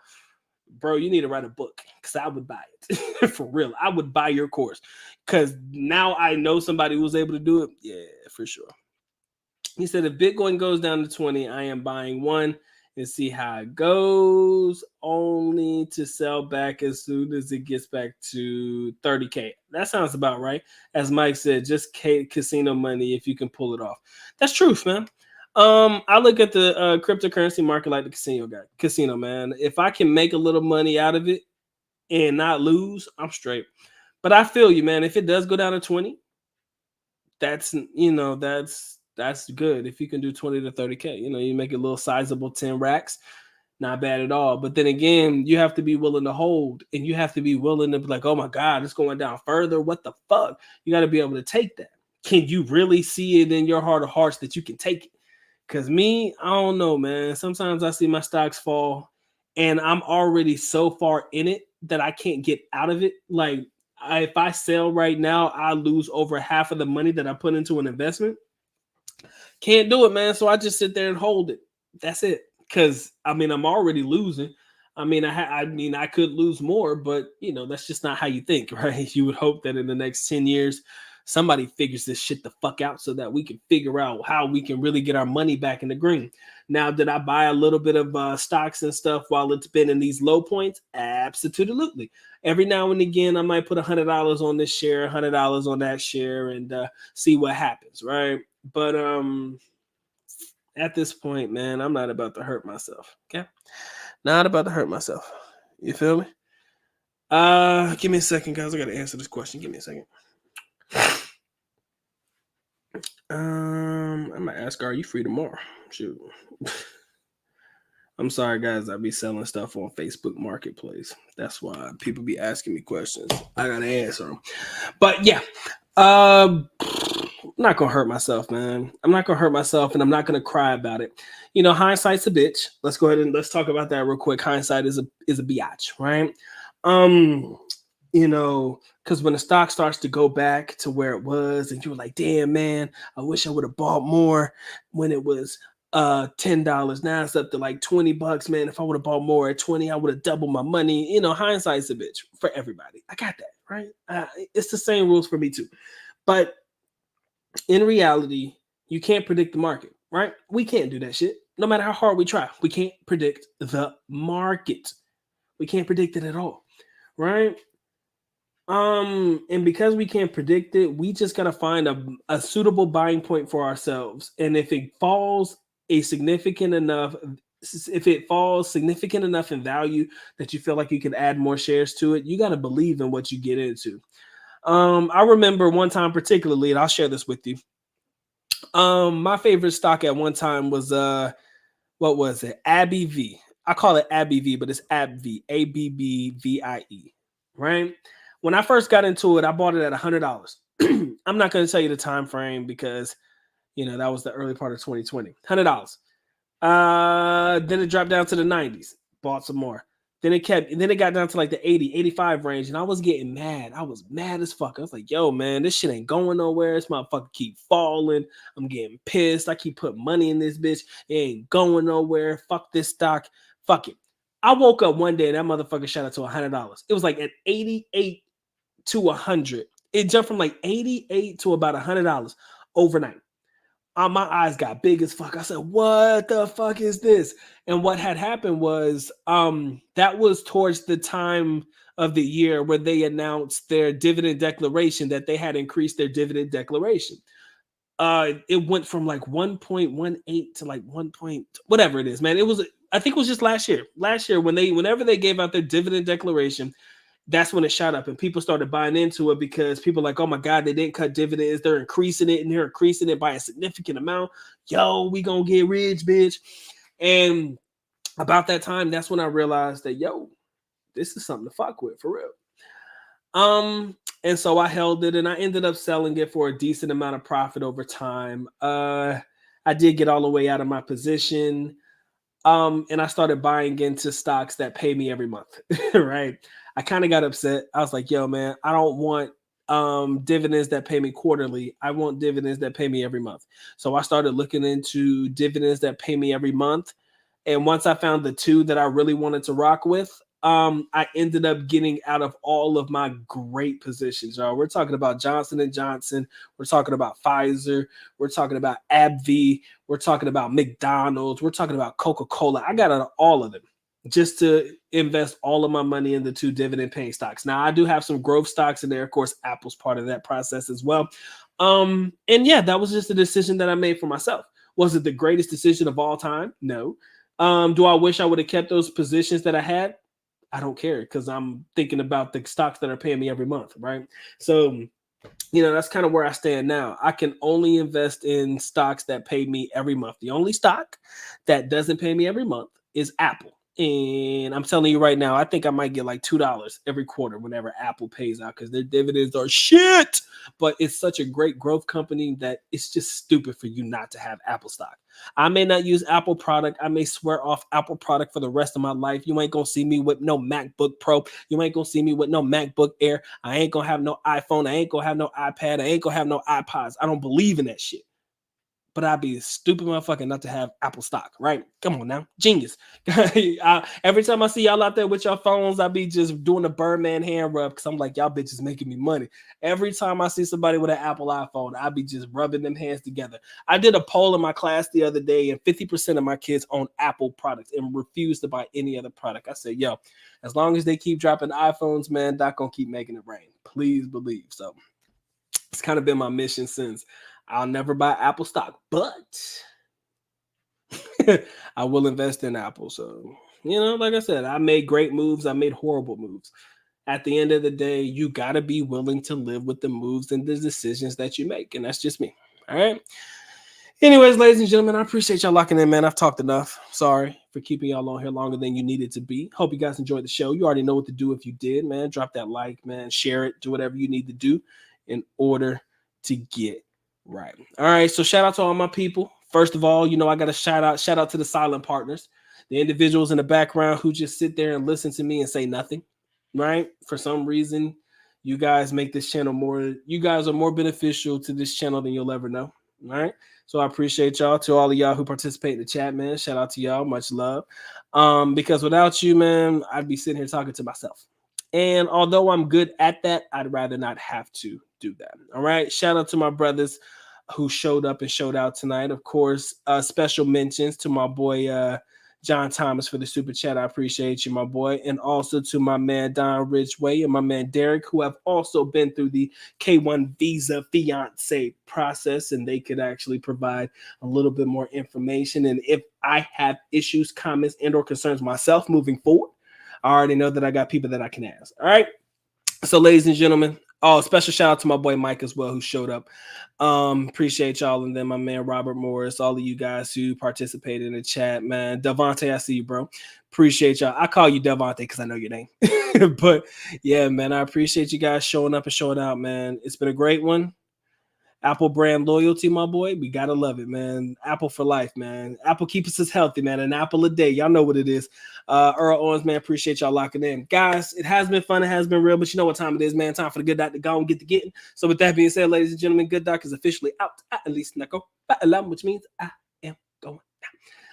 bro, you need to write a book, because I would buy it. For real. I would buy your course, because now I know somebody who was able to do it. Yeah, for sure. He said, if Bitcoin goes down to 20, I am buying one and see how it goes, only to sell back as soon as it gets back to 30K. That sounds about right. As Mike said, just casino money if you can pull it off. That's truth, man. I look at the cryptocurrency market like the casino, man. If I can make a little money out of it and not lose, I'm straight. But I feel you, man. If it does go down to 20, that's good. If you can do 20 to 30K, you make a little sizable 10 racks, not bad at all. But then again, you have to be willing to hold, and you have to be willing to be like, oh my God, it's going down further. What the fuck? You got to be able to take that. Can you really see it in your heart of hearts that you can take it? Because me, I don't know, man. Sometimes I see my stocks fall and I'm already so far in it that I can't get out of it. Like, if I sell right now, I lose over half of the money that I put into an investment. Can't do it, man. So I just sit there and hold it. That's it. Because, I'm already losing. I could lose more, but, that's just not how you think, right? You would hope that in the next 10 years, somebody figures this shit the fuck out so that we can figure out how we can really get our money back in the green. Now, did I buy a little bit of stocks and stuff while it's been in these low points? Absolutely. Every now and again, I might put $100 on this share, $100 on that share, and see what happens, right? But at this point, man, I'm not about to hurt myself. Okay, not about to hurt myself. You feel me? Give me a second, guys. I gotta answer this question. Give me a second. I might ask, are you free tomorrow? Shoot. I'm sorry, guys. I be selling stuff on Facebook Marketplace. That's why people be asking me questions. I gotta answer them. But yeah, I'm not gonna hurt myself, man. I'm not gonna hurt myself, and I'm not gonna cry about it. Hindsight's a bitch. Let's go ahead and let's talk about that real quick. Hindsight is a biatch, right? Because when the stock starts to go back to where it was, and you're like, damn, man, I wish I would have bought more when it was $10. Now it's up to like $20, man. If I would have bought more at 20, I would have doubled my money. Hindsight's a bitch for everybody. I got that, right? It's the same rules for me too. But in reality, you can't predict the market, right? We can't do that shit. No matter how hard we try, we can't predict the market. We can't predict it at all, right? And because we can't predict it, we just gotta find a suitable buying point for ourselves. And if it falls significant enough in value that you feel like you can add more shares to it, you got to believe in what you get into. I remember one time particularly, and I'll share this with you. My favorite stock at one time was what was it? AbbVie. I call it AbbVie, but it's AbbVie, AbbVie, right? When I first got into it, I bought it at $100. I'm not going to tell you the time frame because that was the early part of 2020. $100. Then it dropped down to the 90s. Bought some more. Then it got down to like the 80, 85 range, and I was getting mad. I was mad as fuck. I was like, yo, man, this shit ain't going nowhere. This motherfucker keep falling. I'm getting pissed. I keep putting money in this bitch. It ain't going nowhere. Fuck this stock. Fuck it. I woke up one day and that motherfucker shot up to $100. It was like at 88 to 100 It jumped from like 88 to about $100 overnight. My eyes got big as fuck. I said, "What the fuck is this?" And what had happened was, that was towards the time of the year where they announced their dividend declaration, that they had increased their dividend declaration. It went from like 1.18 to like 1 point whatever it is, man. It was, I think it was just last year. Last year when whenever they gave out their dividend declaration, that's when it shot up and people started buying into it, because people are like, oh my God, they didn't cut dividends. They're increasing it, and they're increasing it by a significant amount. Yo, we gonna get rich, bitch. And about that time, that's when I realized that, yo, this is something to fuck with for real. And so I held it and I ended up selling it for a decent amount of profit over time. I did get all the way out of my position. And I started buying into stocks that pay me every month, right? I kind of got upset. I was like, yo, man, I don't want dividends that pay me quarterly. I want dividends that pay me every month. So I started looking into dividends that pay me every month. And once I found the two that I really wanted to rock with, I ended up getting out of all of my great positions, y'all. We're talking about Johnson and Johnson. We're talking about Pfizer. We're talking about AbbVie. We're talking about McDonald's. We're talking about Coca-Cola. I got out of all of them just to invest all of my money in the two dividend paying stocks. Now, I do have some growth stocks in there. Of course, Apple's part of that process as well. And yeah, that was just a decision that I made for myself. Was it the greatest decision of all time? No. Do I wish I would have kept those positions that I had? I don't care, because I'm thinking about the stocks that are paying me every month, right? So, that's kind of where I stand now. I can only invest in stocks that pay me every month. The only stock that doesn't pay me every month is Apple. And I'm telling you right now, I think I might get like $2 every quarter whenever Apple pays out, because their dividends are shit. But it's such a great growth company that it's just stupid for you not to have Apple stock. I may not use Apple product. I may swear off Apple product for the rest of my life. You ain't going to see me with no MacBook Pro. You ain't going to see me with no MacBook Air. I ain't going to have no iPhone. I ain't going to have no iPad. I ain't going to have no iPods. I don't believe in that shit. But I'd be a stupid motherfucker not to have Apple stock, right? Come on now. Genius. Every time I see y'all out there with your phones, I be just doing a Birdman hand rub, because I'm like, y'all bitches making me money. Every time I see somebody with an Apple iPhone, I be just rubbing them hands together. I did a poll in my class the other day, and 50% of my kids own Apple products and refuse to buy any other product. I said, yo, as long as they keep dropping iPhones, man, Doc gonna keep making it rain. Please believe. So it's kind of been my mission since. I'll never buy Apple stock, but I will invest in Apple. So, like I said, I made great moves. I made horrible moves. At the end of the day, you got to be willing to live with the moves and the decisions that you make. And that's just me. All right. Anyways, ladies and gentlemen, I appreciate y'all locking in, man. I've talked enough. Sorry for keeping y'all on here longer than you needed to be. Hope you guys enjoyed the show. You already know what to do if you did, man. Drop that like, man. Share it. Do whatever you need to do in order to get right. All right. So shout out to all my people. First of all, I got a shout out to the silent partners, the individuals in the background who just sit there and listen to me and say nothing. Right. For some reason, you guys make this channel you guys are more beneficial to this channel than you'll ever know. All right. So I appreciate y'all. To all of y'all who participate in the chat, man, shout out to y'all. Much love. Because without you, man, I'd be sitting here talking to myself. And although I'm good at that, I'd rather not have to do that. All right. Shout out to my brothers who showed up and showed out tonight. Of course, special mentions to my boy John Thomas for the super chat. I appreciate you, my boy. And also to my man Don Ridgway and my man Derek, who have also been through the K1 visa fiance process, and they could actually provide a little bit more information. And if I have issues, comments, and or concerns myself moving forward, I already know that I got people that I can ask. All right. So, ladies and gentlemen, special shout out to my boy Mike as well, who showed up. Appreciate y'all. And then my man Robert Morris, all of you guys who participated in the chat, man. Devontae, I see you, bro. Appreciate y'all. I call you Devontae because I know your name. But yeah, man, I appreciate you guys showing up and showing out, man. It's been a great one. Apple brand loyalty, my boy. We gotta love it, man. Apple for life, man. Apple keeps us healthy, man. An apple a day. Y'all know what it is. Earl Owens, man. Appreciate y'all locking in. Guys, it has been fun. It has been real, but you know what time it is, man. Time for the Good Doc to go and get to getting. So with that being said, ladies and gentlemen, Good Doc is officially out. At least Neko, which means I am going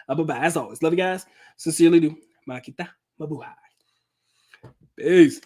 down. Bye-bye. As always, love you guys. Sincerely do. Makita. Mabuhay. Peace.